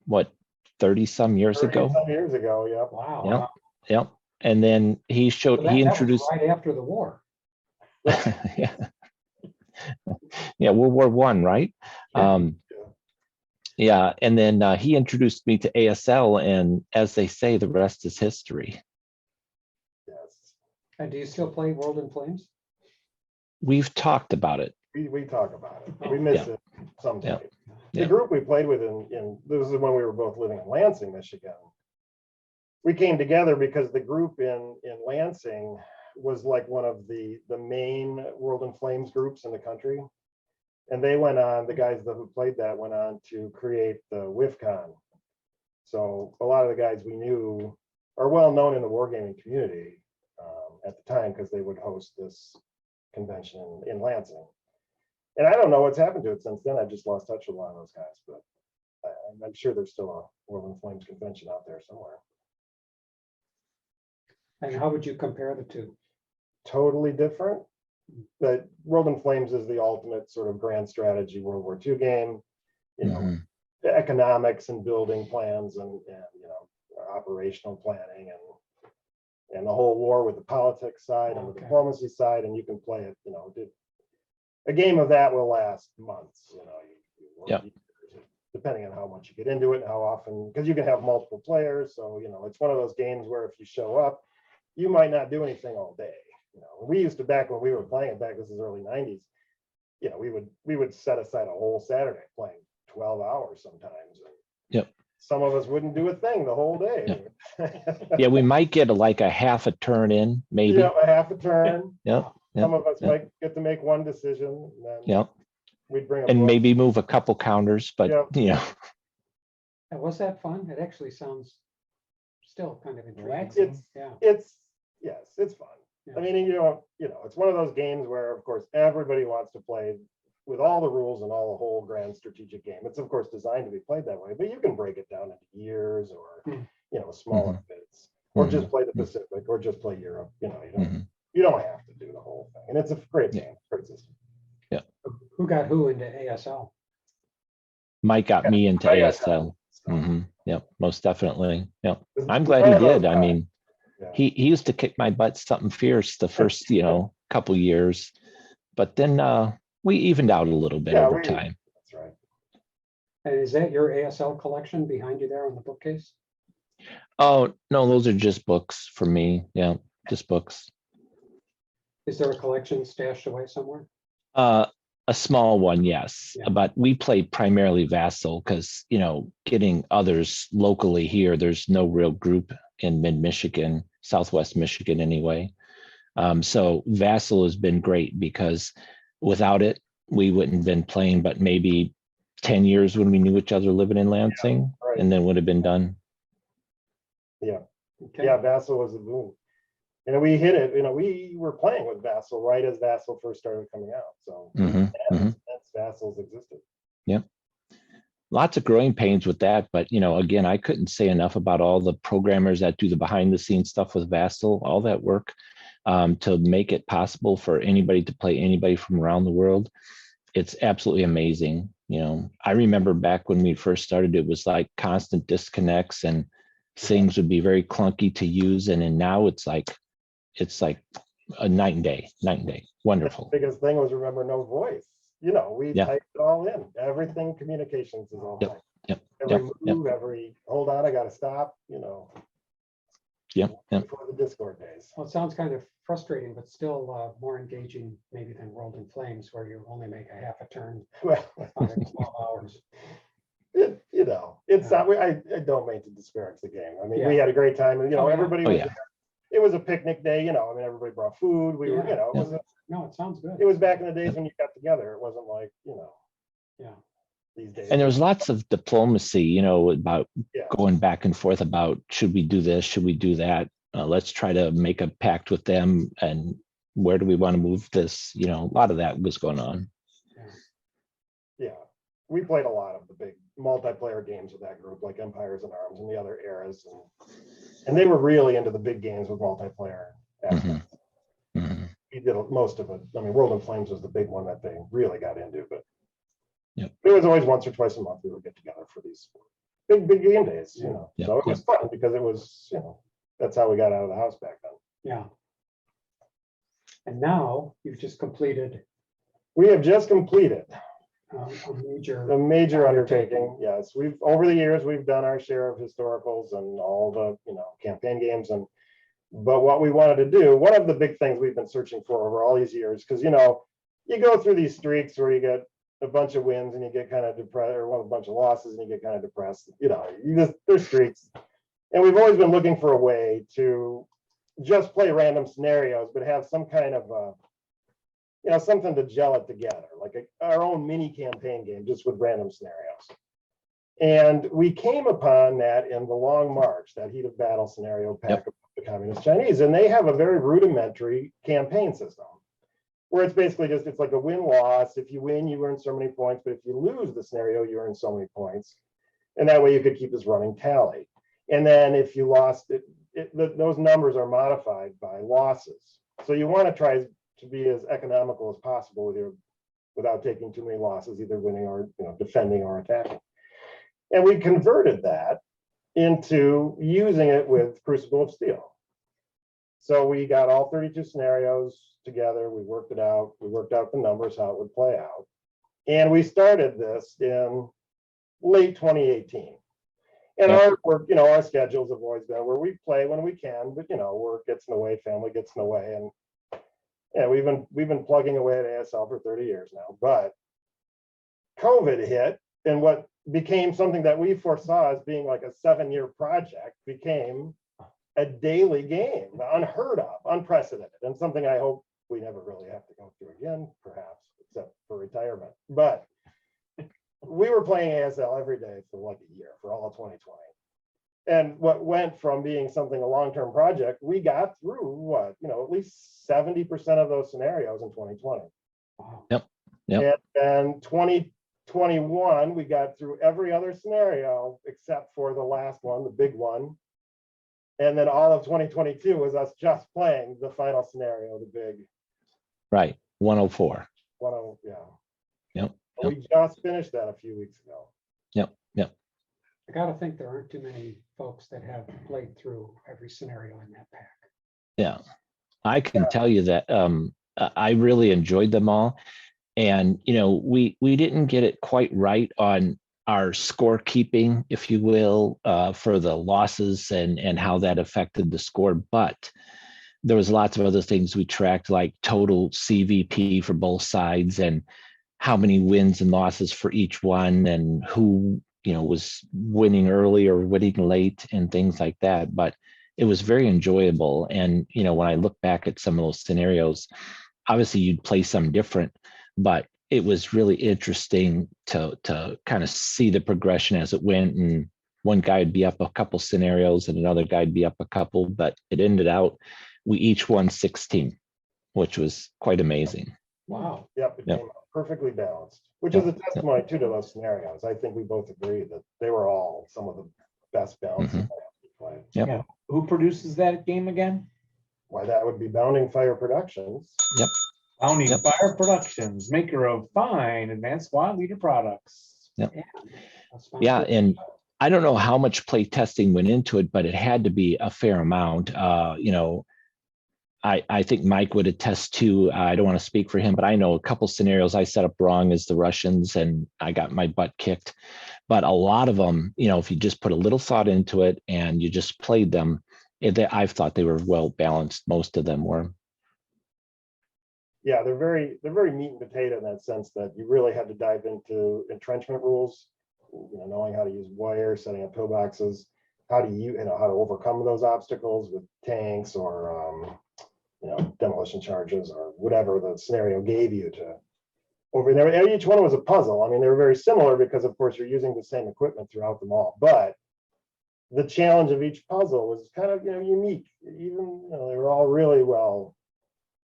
what, 30 some years 30 ago? some years ago, yeah. Wow. Yep. Yep. And then he So that was introduced, right after the war. yeah. Yeah, World War I, right? Yeah. Yeah, and then he introduced me to ASL, and as they say, the rest is history. Yes. And do you still play World in Flames? We've talked about it. We talk about it. We miss it sometimes. Yeah. The group we played with in this is when we were both living in Lansing, Michigan. We came together because the group in Lansing was like one of the main World in Flames groups in the country. And they went on, the guys who played that went on to create the WIFCON. So a lot of the guys we knew are well known in the wargaming community at the time because they would host this convention in Lansing. And I don't know what's happened to it since then. I've just lost touch with a lot of those guys, but I'm sure there's still a World in Flames convention out there somewhere. And how would you compare the two? Totally different. But World in Flames is the ultimate sort of grand strategy World War II game. You know, Mhm. the economics and building plans and you know, operational planning and the whole war with the politics side and the Okay. diplomacy side, and you can play it, you know, a game of that will last months, you know, Yep. depending on how much you get into it and how often, because you can have multiple players. So, you know, it's one of those games where if you show up, you might not do anything all day. You know, we used to, back when we were playing it back, this is early 90s, you know, we would set aside a whole Saturday playing 12 hours sometimes. And Yep. some of us wouldn't do a thing the whole day. Yeah, we might get like a half a turn in, maybe. Yeah, a half a turn. Yep. Some of us Yep. might get to make one decision, and then Yep. we'd bring a And book. maybe move a couple counters, but Yep. you know, And was that fun? It actually sounds still kind of intriguing. Relaxing. Yeah. Yes, it's fun. Yeah. I mean, you know, it's one of those games where, of course, everybody wants to play with all the rules and all the whole grand strategic game. It's of course designed to be played that way, but you can break it down into years or you know, smaller bits, or just play the Pacific, or just play Europe. You know, you don't have to do the whole thing, and it's a great game, great system. Who got who into ASL? Mike got me into I got ASL. Yep, most definitely. Yep. It's I'm one glad he of those did. I guys. mean, Yeah. he used to kick my butt something fierce the first, you know, couple years, but then we evened out a little bit Yeah, over time. That's right. And is that your ASL collection behind you there on the bookcase? Oh, no, those are just books for me. Yeah, just books. Is there a collection stashed away somewhere? A small one, yes, Yeah. but we play primarily Vassal because, you know, getting others locally here, there's no real group in mid-Michigan, Southwest Michigan anyway. So Vassal has been great because without it, we wouldn't have been playing, but maybe 10 years when we knew each other living in Lansing, right. and then would have been done. Okay. Yeah, Vassal was a boom. And we hit it, you know, we were playing with Vassal right as Vassal first started coming out. So that's Vassal's existed. Lots of growing pains with that, but you know, again, I couldn't say enough about all the programmers that do the behind the scenes stuff with Vassal, all that work to make it possible for anybody to play anybody from around the world. It's absolutely amazing. You know, I remember back when we first started, it was like constant disconnects, and things would be very clunky to use. And then now it's like a night and day, Wonderful. Biggest thing was, remember, no voice. You know, we Yeah. typed it all in. Everything communications is all Yep, typed. yep, Every yep, move, every hold on, I gotta stop, you know, Yep. before the Discord days. Well, it sounds kind of frustrating, but still more engaging maybe than World in Flames, where you only make a half a turn Well, out of 12 hours. you know, it's Yeah. not, I don't mean to disparage the game. I mean, we Yeah. had a great time, and, you know, Oh, yeah. everybody Oh, was yeah. there. It was a picnic day, you know, I mean, everybody brought food. We were, you Yeah. know, No, it sounds good. it was back in the days when you got together. It wasn't like, you know, Yeah. these days. And there was lots of diplomacy, about Yeah. going back and forth about, should we do this? Should we do that? Let's try to make a pact with them. And where do we want to move this? A lot of that was going on. Yeah, we played a lot of the big multiplayer games with that group, like Empires and Arms and the other eras, and they were really into the big games with multiplayer. Mhm. Mhm. We did most of it. I mean, World in Flames was the big one that they really got into, but Yep. it was always once or twice a month we would get together for these big game days, you know. Yep, So it was fun because it was, you know, that's how we got out of the house back then. Yeah. And now you've just completed We have just completed a major. a major undertaking. Yes, we've, over the years, we've done our share of historicals and all the, you know, campaign games. But what we wanted to do, one of the big things we've been searching for over all these years, because, you know, you go through these streaks where you get a bunch of wins and you get kind of depressed, or a bunch of losses and you get kind of depressed. You know, there's streaks. And we've always been looking for a way to just play random scenarios, but have some kind of you know, something to gel it together, like our own mini campaign game, just with random scenarios. And we came upon that in the Long March, that heat of battle scenario pack of the Communist Chinese. And they have a very rudimentary campaign system where it's basically just, it's like a win-loss. If you win, you earn so many points, but if you lose the scenario, you earn so many points. And that way you could keep this running tally. And then if you lost it, those numbers are modified by losses. So you want to try to be as economical as possible without taking too many losses, either winning or, you know, defending or attacking. And we converted that into using it with Crucible of Steel. So we got all 32 scenarios together. We worked it out. We worked out the numbers, how it would play out. And we started this in late 2018. And our work, you know, our schedules have always been where we play when we can, but, you know, work gets in the way, family gets in the way. And yeah, we've been plugging away at ASL for 30 years now, but COVID hit, and what became something that we foresaw as being like a 7-year project became a daily game, unheard of, unprecedented, and something I hope we never really have to go through again, perhaps, except for retirement. But we were playing ASL every day for like a year, for all of 2020. And what went from being something, a long-term project, we got through what, you know, at least 70% of those scenarios in 2020. Yep. And then 2021, we got through every other scenario except for the last one, the big one. And then all of 2022 was us just playing the final scenario, the big. Right. 104. 10, yeah. Yep. We just finished that a few weeks ago. Yep. I gotta think there aren't too many folks that have played through every scenario in that pack. Yeah. I can tell you that I really enjoyed them all. And, you know, we didn't get it quite right on our scorekeeping, if you will, for the losses and how that affected the score. But there was lots of other things we tracked, like total CVP for both sides and how many wins and losses for each one, and who, you know, was winning early or winning late and things like that. But it was very enjoyable. And, you know, when I look back at some of those scenarios, obviously you'd play some different, but it was really interesting to kind of see the progression as it went. And one guy would be up a couple scenarios and another guy would be up a couple, but it ended out, we each won 16, which was quite amazing. Wow. Yep, it came out perfectly balanced, which is a testimony too to those scenarios. I think we both agree that they were all some of the best balanced scenarios we played. Yep. Yeah. Who produces that game again? Why, that would be Bounding Fire Productions. Yep. Bounding Yep. Fire Productions, maker of fine advanced squad leader products. Yep. That's fine. Yeah. And I don't know how much play testing went into it, but it had to be a fair amount. I think Mike would attest to, I don't want to speak for him, but I know a couple scenarios I set up wrong as the Russians and I got my butt kicked. But a lot of them, if you just put a little thought into it and you just played them, I've thought they were well balanced. Most of them were. Yeah, they're very meat and potato in that sense that you really had to dive into entrenchment rules, knowing how to use wire, setting up pillboxes, how to overcome those obstacles with tanks or demolition charges or whatever the scenario gave you to over there. And each one was a puzzle. I mean, they were very similar because, of course, you're using the same equipment throughout them all. But the challenge of each puzzle was kind of unique. Even they were all really well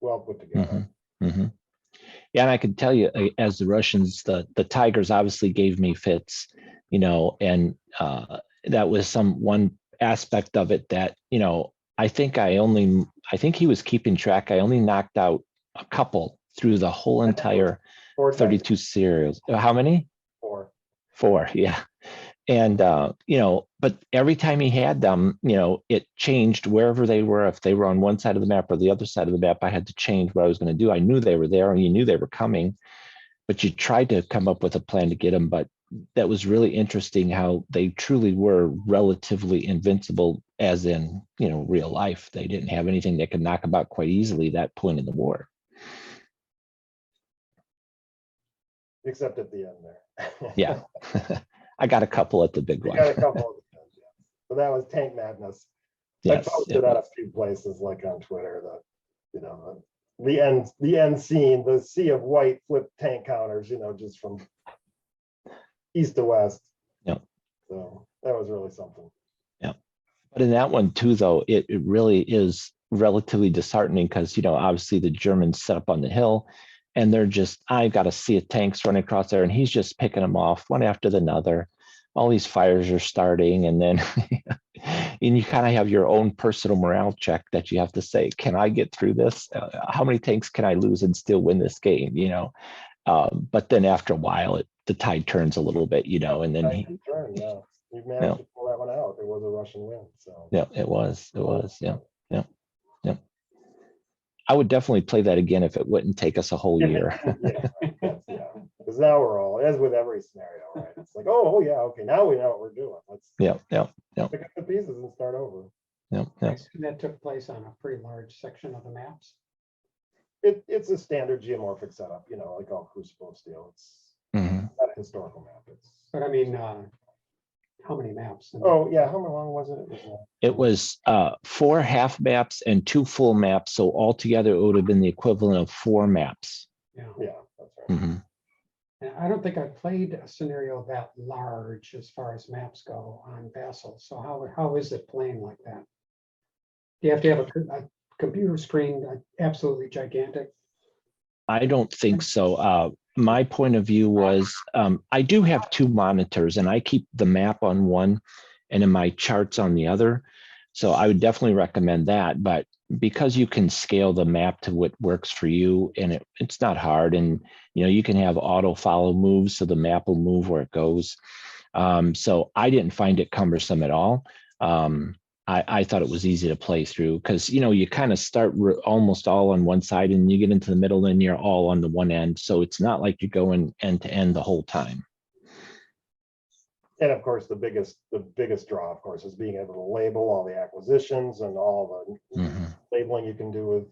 put together. Mm-hmm. Mm-hmm. Yeah, and I can tell you, as the Russians, the Tigers obviously gave me fits, and that was one aspect of it that I think he was keeping track. I only knocked out a couple through the whole entire 32 serials. How many? Four, yeah. And but every time he had them, it changed wherever they were. If they were on one side of the map or the other side of the map, I had to change what I was going to do. I knew they were there and you knew they were coming, but you tried to come up with a plan to get them. But that was really interesting how they truly were relatively invincible, as in, real life. They didn't have anything that could knock them out quite easily that point in the war. Except at the end there. Yeah. I got a couple at the big one. Got a couple, but that was tank madness. Yes, I posted at a few places, like on Twitter, that the end scene, the sea of white flip tank counters, just from east to west. Yeah. So that was really something. Yeah. But in that one too, though, it really is relatively disheartening because obviously the Germans set up on the hill. And they're I've got a sea of tanks running across there, and he's just picking them off one after another. All these fires are starting, and then and you kind of have your own personal morale check that you have to say, can I get through this? How many tanks can I lose and still win this game? But then after a while, the tide turns a little bit, and then he managed to pull that one out. It was a Russian win. So yeah, it was. Yeah. I would definitely play that again if it wouldn't take us a whole year. Yeah. Because now we're all, as with every scenario, right? It's like, oh yeah, okay, now we know what we're doing. Let's pick up the pieces and start over. And that took place on a pretty large section of the maps. It's a standard geomorphic setup, like all Crucible of Steel. It's not a historical map. But I mean, how many maps? Oh yeah, how long was it? It was 4 half maps and 2 full maps. So altogether, it would have been the equivalent of 4 maps. Yeah, that's right. Mm-hmm. And I don't think I played a scenario that large as far as maps go on Vassal. So how is it playing like that? Do you have to have a computer screen absolutely gigantic? I don't think so. My point of view was I do have 2 monitors and I keep the map on one and in my charts on the other. So I would definitely recommend that. But because you can scale the map to what works for you, and it's not hard, and you can have auto follow moves so the map will move where it goes. So I didn't find it cumbersome at all. I thought it was easy to play through because, you kind of start almost all on one side and you get into the middle and you're all on the one end. So it's not like you're going end to end the whole time. And of course, the biggest draw, of course, is being able to label all the acquisitions and all the labeling you can do with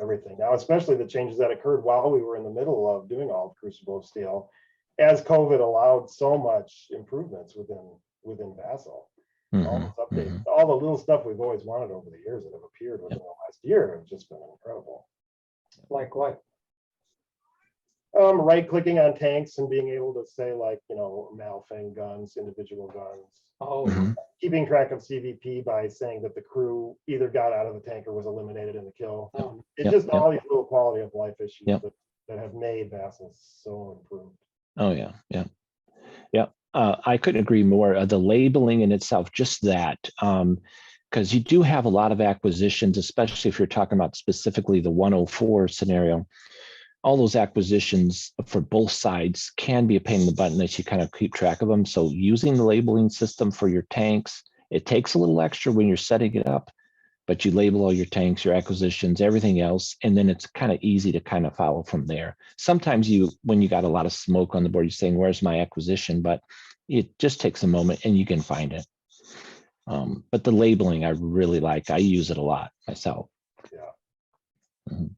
everything. Now, especially the changes that occurred while we were in the middle of doing all of Crucible of Steel, as COVID allowed so much improvements within Vassal. All those updates, all the little stuff we've always wanted over the years that have appeared within the last year have just been incredible. Like what? Right clicking on tanks and being able to say, like, Malfang guns, individual guns. Keeping track of CVP by saying that the crew either got out of the tank or was eliminated in the kill. It's just all these little quality of life issues that have made Vassal so improved. Oh yeah. I couldn't agree more. The labeling in itself, just that, because you do have a lot of acquisitions, especially if you're talking about specifically the 104 scenario. all those acquisitions for both sides can be a pain in the butt unless you kind of keep track of them. So using the labeling system for your tanks, it takes a little extra when you're setting it up, but you label all your tanks, your acquisitions, everything else, and then it's kind of easy to kind of follow from there. Sometimes when you got a lot of smoke on the board, you're saying, where's my acquisition? But it just takes a moment and you can find it. But the labeling I really like. I use it a lot myself. Yeah. Mhm.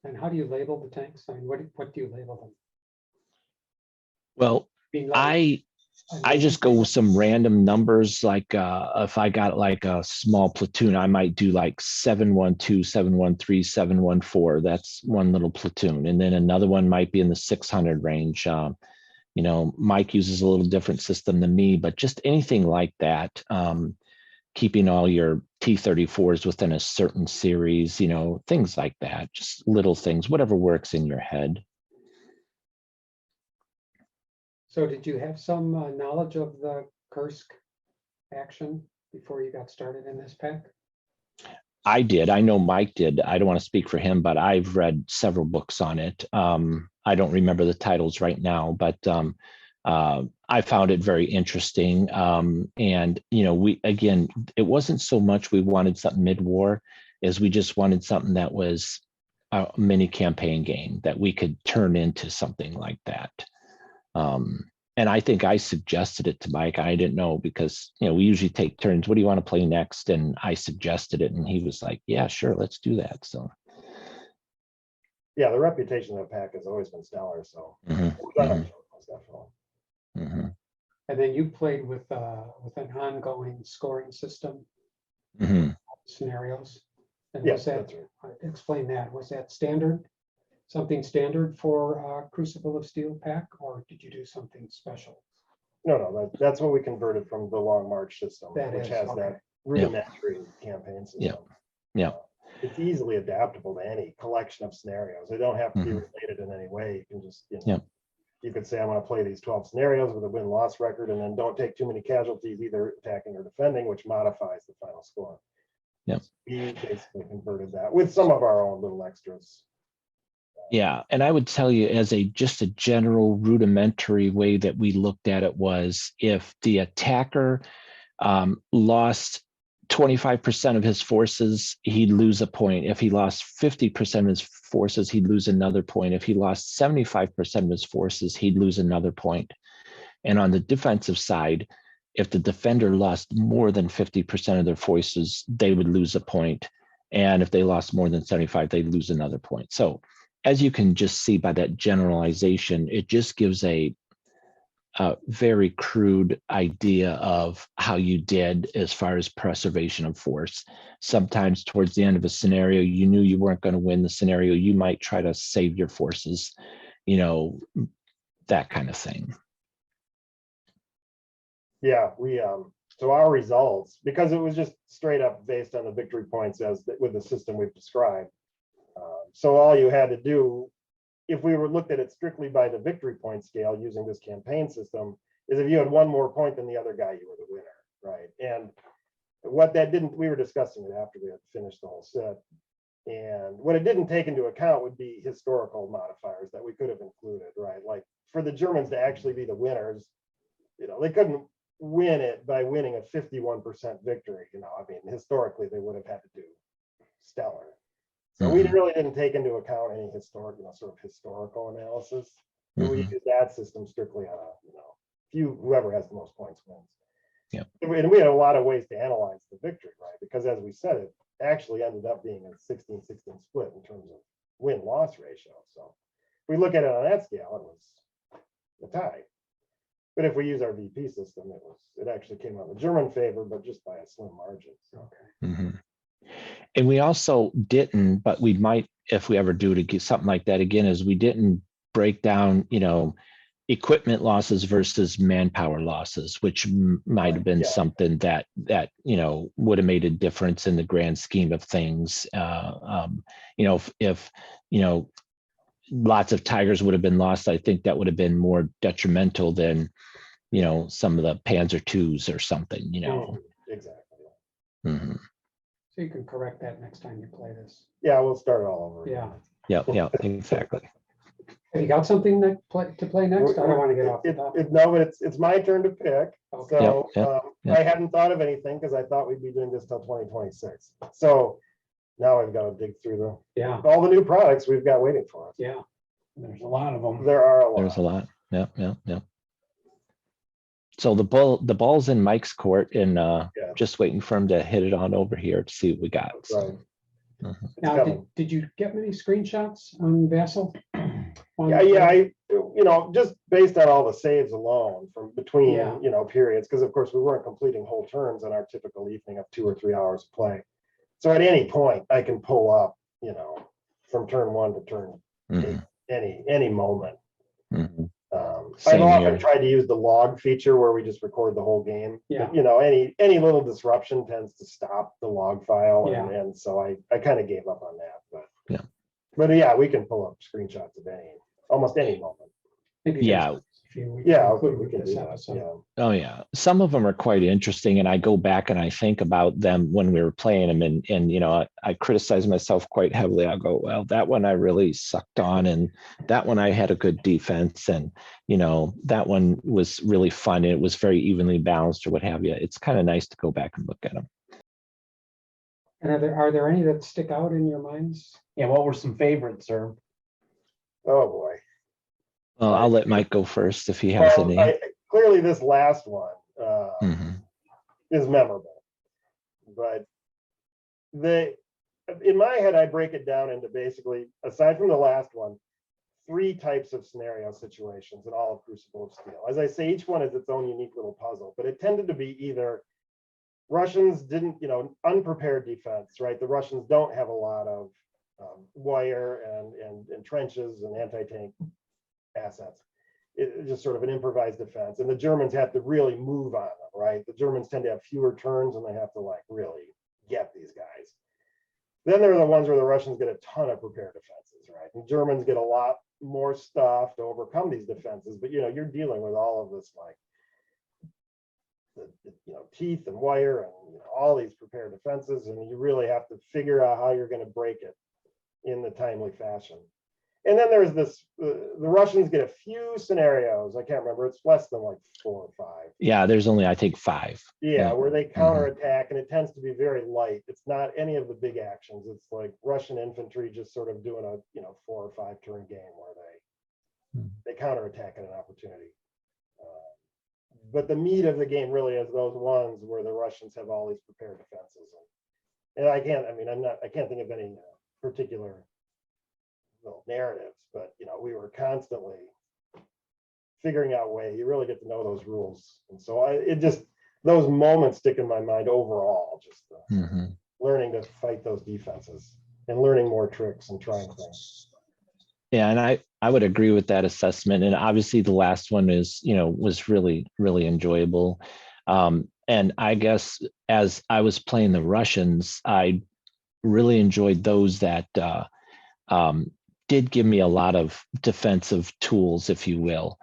And how do you label the tanks? I mean, what do you label them? Well, I mean, like I a just name go with some random numbers. Like if I got like a small platoon, I might do like 712, 713, 714. That's one little platoon. And then another one might be in the 600 range. Mike uses a little different system than me, but just anything like that. Keeping all your T-34s within a certain series, things like that. Just little things, whatever works in your head. So did you have some knowledge of the Kursk action before you got started in this pack? I did. I know Mike did. I don't want to speak for him, but I've read several books on it. I don't remember the titles right now, but I found it very interesting. And it wasn't so much we wanted something mid-war as we just wanted something that was a mini campaign game that we could turn into something like that. And I think I suggested it to Mike. I didn't know because, we usually take turns. What do you want to play next? And I suggested it and he was like, yeah, sure, let's do that. So. Yeah, the reputation of the pack has always been stellar. So Mhm. And then you played with an ongoing scoring system Mhm. scenarios. And Yes, was that, that's right. explain that, was that standard? Something standard for Crucible of Steel pack, or did you do something special? No, that's what we converted from the Long March system, which has okay. that rudimentary campaign system. Yeah. It's easily adaptable to any collection of scenarios. They don't have to be Mhm. related in any way. You can just, Yeah. you could say, I'm going to play these 12 scenarios with a win-loss record, and then don't take too many casualties, either attacking or defending, which modifies the final score. Yeah. We basically converted that with some of our own little extras. Yeah, and I would tell you as just a general rudimentary way that we looked at it was if the attacker lost 25% of his forces, he'd lose a point. If he lost 50% of his forces, he'd lose another point. If he lost 75% of his forces, he'd lose another point. And on the defensive side, if the defender lost more than 50% of their forces, they would lose a point. And if they lost more than 75, they'd lose another point. So as you can just see by that generalization, it just gives a very crude idea of how you did as far as preservation of force. Sometimes towards the end of a scenario, you knew you weren't going to win the scenario. You might try to save your forces, that kind of thing. Yeah, so our results, because it was just straight up based on the victory points with the system we've described. So all you had to do, if we were looked at it strictly by the victory point scale using this campaign system, is if you had one more point than the other guy, you were the winner, right? And what that didn't, we were discussing it after we had finished the whole set. And what it didn't take into account would be historical modifiers that we could have included, right? Like for the Germans to actually be the winners, they couldn't win it by winning a 51% victory. I mean, historically, they would have had to do stellar. So we really didn't take into account any sort of historical analysis. But we used that system strictly on whoever has the most points wins. Yeah. And we had a lot of ways to analyze the victory, right? Because as we said, it actually ended up being a 16-16 split in terms of win-loss ratio. So if we look at it on that scale, it was a tie. But if we use our VP system, it actually came out in the German favor, but just by a slim margin. Okay. And we also didn't, but we might, if we ever do it again, something like that again, is we didn't break down, equipment losses versus manpower losses, which might have been something that would have made a difference in the grand scheme of things. If lots of Tigers would have been lost, I think that would have been more detrimental than some of the Panzer IIs or something. Exactly. So you can correct that next time you play this. Yeah, we'll start it all over. Yeah. Yeah, exactly. Have you got something to play next? I don't want to get off the topic. No, but it's my turn to pick. Okay. So Yep. I hadn't thought of anything because I thought we'd be doing this till 2026. So now I've got to dig through Yeah, all the new products we've got waiting for us. yeah. There's a lot of them. There are a lot. There's a lot. Yeah. So the ball's in Mike's court, and just waiting for him to hit it on over here to see what we got. Right. Now, coming. did you get many screenshots on Vassal? Yeah. Just based on all the saves alone from between, Yeah. periods, because of course we weren't completing whole turns on our typical evening of 2 or 3 hours of play. So at any point I can pull up, from turn 1 to turn Mhm, any moment. mhm. I've Same often here. tried to use the log feature where we just record the whole game. Yeah. But, any little disruption tends to stop the log file, Yeah. and so I kind of gave up on that. Yeah. Yeah, we can pull up screenshots of almost any moment. Maybe Yeah. there's a few we Yeah, include we with can this do that. episode. Yeah. Oh yeah, some of them are quite interesting, and I go back and I think about them when we were playing them, and I criticize myself quite heavily. I go, well, that one I really sucked on, and that one I had a good defense, and that one was really fun, and it was very evenly balanced, or what have you. It's kind of nice to go back and look at them. And are there any that stick out in your minds? Yeah, what were some favorites, sir? Oh boy. Well, I'll let Mike go first if he has Well, any. clearly this last one Mhm. is memorable, but in my head I break it down into basically, aside from the last one, 3 types of scenario situations in all of Crucible of Steel. As I say, each one is its own unique little puzzle, but it tended to be either Russians didn't, unprepared defense, right? The Russians don't have a lot of wire and trenches and anti-tank assets. It's just sort of an improvised defense, and the Germans have to really move on them, right? The Germans tend to have fewer turns, and they have to really get these guys. Then there are the ones where the Russians get a ton of prepared defenses, right? And Germans get a lot more stuff to overcome these defenses, but you're dealing with all of this the teeth and wire and all these prepared defenses, and you really have to figure out how you're going to break it in the timely fashion. And then there's this, the Russians get a few scenarios. I can't remember. It's less than 4 or 5. Yeah, there's only, I think, 5. Yeah, where they counterattack, and it tends to be very light. It's not any of the big actions. It's like Russian infantry just sort of doing a 4 or 5 turn game where they counterattack at an opportunity. But the meat of the game really is those ones where the Russians have all these prepared defenses. And I can't think of any particular narratives, but we were constantly figuring out ways. You really get to know those rules, and so those moments stick in my mind overall. Just learning to fight those defenses and learning more tricks and trying things. Yeah, and I would agree with that assessment. And obviously the last one was really, really enjoyable. And I guess as I was playing the Russians, I really enjoyed those that did give me a lot of defensive tools, if you will,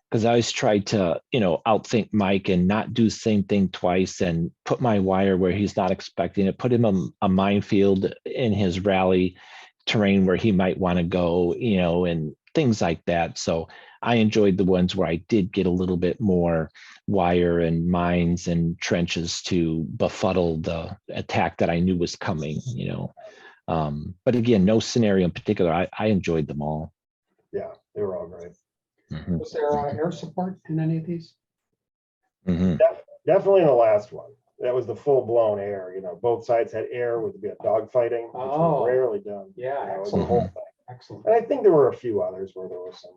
because I always tried to, outthink Mike and not do the same thing twice, and put my wire where he's not expecting it, put him a minefield in his rally terrain where he might want to go, and things like that. So I enjoyed the ones where I did get a little bit more wire and mines and trenches to befuddle the attack that I knew was coming, but again, no scenario in particular. I enjoyed them all. Yeah, they were all great. Was there air support in any of these? Definitely in the last one. That was the full-blown air. Both sides had air with a bit of dogfighting, which was rarely done. Yeah, It was the whole thing. excellent. And I think there were a few others where there was some.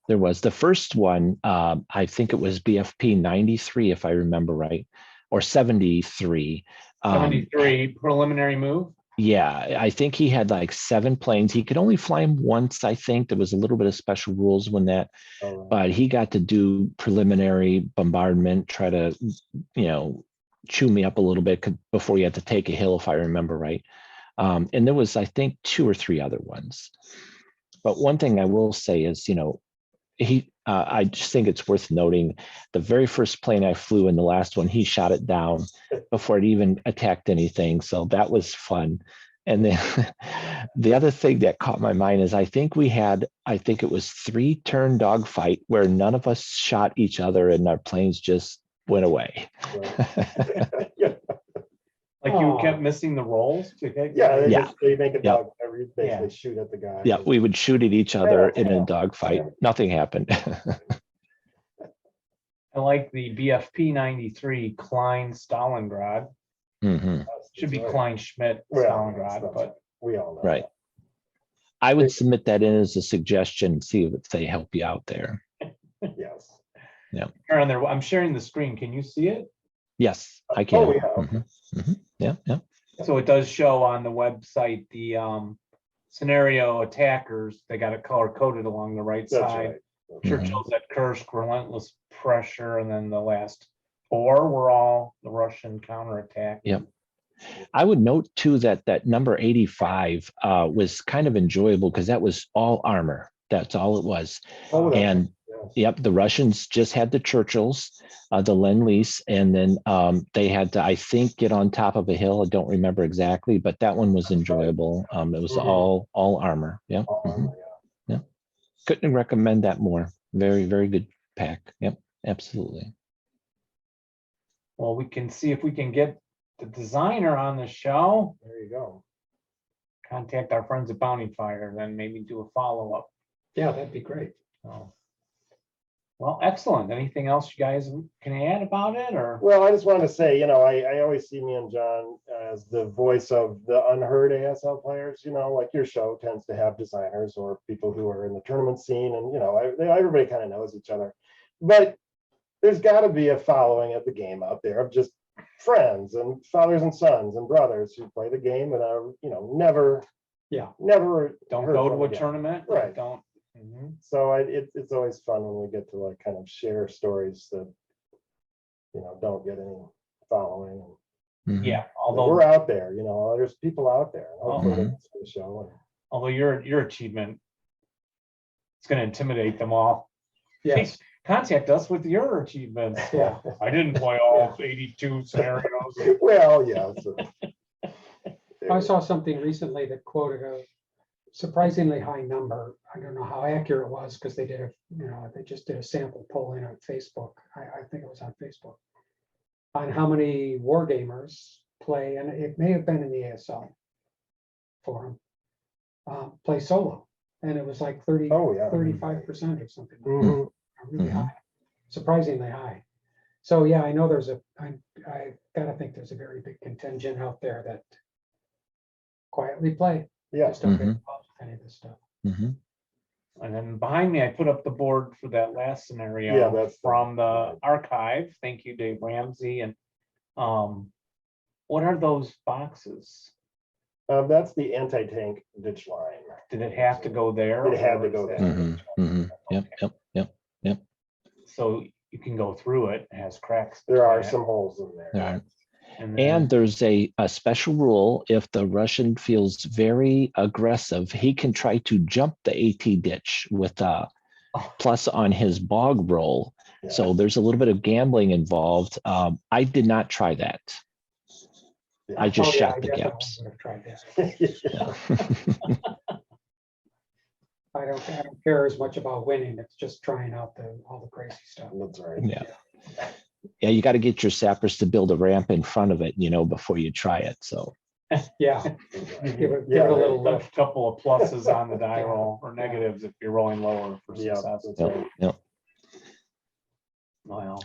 There was the first one. I think it was BFP 93, if I remember right, or 73. 73 preliminary move. Yeah, I think he had 7 planes. He could only fly them once. I think there was a little bit of special rules when that, but he got to do preliminary bombardment, try to, chew me up a little bit before he had to take a hill, if I remember right. And there was, I think, 2 or 3 other ones. But one thing I will say is, I just think it's worth noting the very first plane I flew in the last one, he shot it down before it even attacked anything. So that was fun. And then the other thing that caught my mind is I think it was 3-turn dogfight where none of us shot each other and our planes just went away. Yeah, Like you kept missing the rolls to hit. they Yeah. just, they make a Yeah. dog, you basically shoot at the guy. Yeah, we would shoot at each other in a Yeah. dogfight. Nothing happened. I like the BFP 93 Klein Stalingrad. Mhm. Should be That's right. Klein Schmidt Well, Stalingrad, that's- but We all know. Right. I would submit that in as a suggestion, see if they help you out there. Yes. here on there, I'm sharing the screen. Can you see it? Yes, I can. Oh, yeah. Okay. Yeah, yeah. So it does show on the website the scenario attackers. They got it color coded along the right That's side. right. Churchill's at Kursk, relentless pressure, and then the last 4 were all the Russian counterattack. Yep. I would note too that that number 85 was kind of enjoyable because that was all armor. That's all it was. Oh, that's And right, yes. yep, the Russians just had the Churchills, the Lend-Lease, and then they had to, I think, get on top of a hill. I don't remember exactly, but that one was enjoyable. It was all armor. Yeah. All armor, yeah. Couldn't recommend that more. Very, very good pack. Yep, absolutely. Well, we can see if we can get the designer on the show. There you go. Contact our friends at Bounty Fire, then maybe do a follow-up. Yeah, that'd be great. So, well, excellent. Anything else you guys can add about it, or? Well, I just wanted to say, I always see me and John as the voice of the unheard ASL players, like your show tends to have designers or people who are in the tournament scene and, everybody kind of knows each other. But there's got to be a following of the game out there of just friends and fathers and sons and brothers who play the game and are, never Don't heard go from to a again. tournament. Right. Don't. Mhm. So it's always fun when we get to like kind of share stories that, don't get any following. Mhm. Yeah, But although we're out there, there's people out there. And hopefully they Mhm. can see the show. although your achievement, it's going to intimidate them all. Yes, Contact us with your achievements. yeah. I didn't play all 82 scenarios. Well, yeah. So, I saw something recently that quoted a surprisingly high number. I don't know how accurate it was because they just did a sample polling on Facebook. I think it was on Facebook on how many war gamers play, and it may have been in the ASL forum, play solo. And it was like 35% or something. Mhm. Really Mhm. high, surprisingly high. So yeah, I know I gotta think there's a very big contingent out there that quietly play. Yeah. Just don't get Mhm. involved with any of this stuff. Mhm. And then behind me, I put up the board for that last scenario Yeah, that's from the archive. Thank you, Dave Ramsey. And what are those boxes? That's the anti-tank ditch line. Did it have to go there? It had to or go is there. that- Mhm. Mhm. Yep. So you can go through it. It has cracks. There are between it. some holes in there. All right. And then- And there's a special rule. If the Russian feels very aggressive, he can try to jump the AT ditch with a plus on his bog roll. Yeah. So there's a little bit of gambling involved. I did not try that. Yeah. I just Oh, yeah, shot I the definitely gaps. would have tried that. Yeah. I don't care as much about winning. It's just trying out all the crazy stuff. That's right. Yeah. Yeah, you got to get your sappers to build a ramp in front of it, before you try it. So Yeah, give it Yeah, a little a lift. couple of pluses on the die roll or negatives if you're rolling lower for Yeah, success. that's yep, right. yep. Well,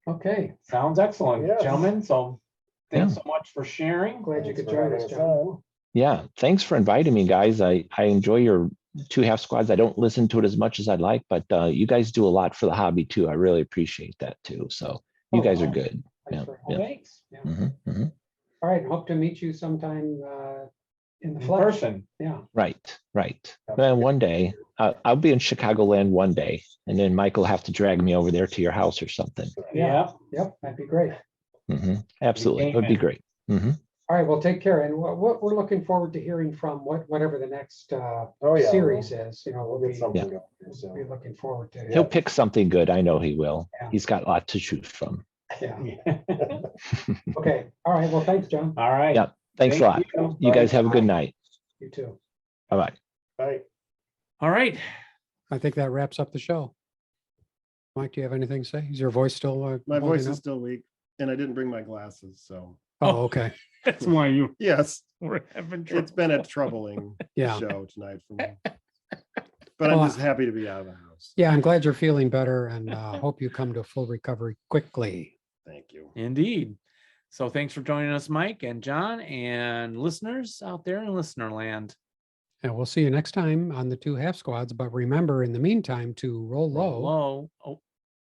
Okay, sounds excellent, Yes. gentlemen. So thanks Yeah. so much for sharing. glad you Thanks could for join having us, us John. on. Yeah, thanks for inviting me, guys. I enjoy your 2 half squads. I don't listen to it as much as I'd like, but you guys do a lot for the hobby too. I really appreciate that too. So you Oh, guys are wow. good. Thanks Yeah, very Well, much. thanks. Yeah. Mhm. All right, hope to meet you sometime in the In flesh. person. Yeah, Right. Well, one day I'll be in Chicagoland one day, and then Mike will have to drag me over there to your house or something. Yeah. Yep, that'd be great. Absolutely, it would be Amen. great. All right, well, take care. And what we're looking forward to hearing from whatever the next Oh, yeah. series is, We'll we'll get be something going. here be soon. looking forward to. He'll pick something good. I know he will. Yeah. He's got a lot to choose from. Yeah. Okay. All right. Well, thanks, John. All right. Yeah. Thanks a Thank lot. you. You guys have a good night. You too. Bye-bye. Bye. All right. I think that wraps up the show. Mike, do you have anything to say? Is your voice still? My holding voice is up? still weak and I didn't bring my glasses. So Oh, okay. That's why you yes, were having it's been a troubling Yeah. show tonight for me. But I'm Well, just happy to be out of the house. Yeah, I'm glad you're feeling better and hope you come to full recovery quickly. Thank you. Indeed. So thanks for joining us, Mike and John and listeners out there in listener land. And we'll see you next time on the 2 half squads. But remember, in the meantime, to roll Roll low. low. Oh,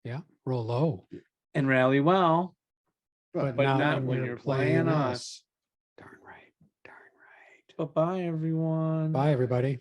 Yeah, roll low. and rally well. But But not when you're playing us. Darn right. Darn right. Bye-bye, everyone. Bye, everybody.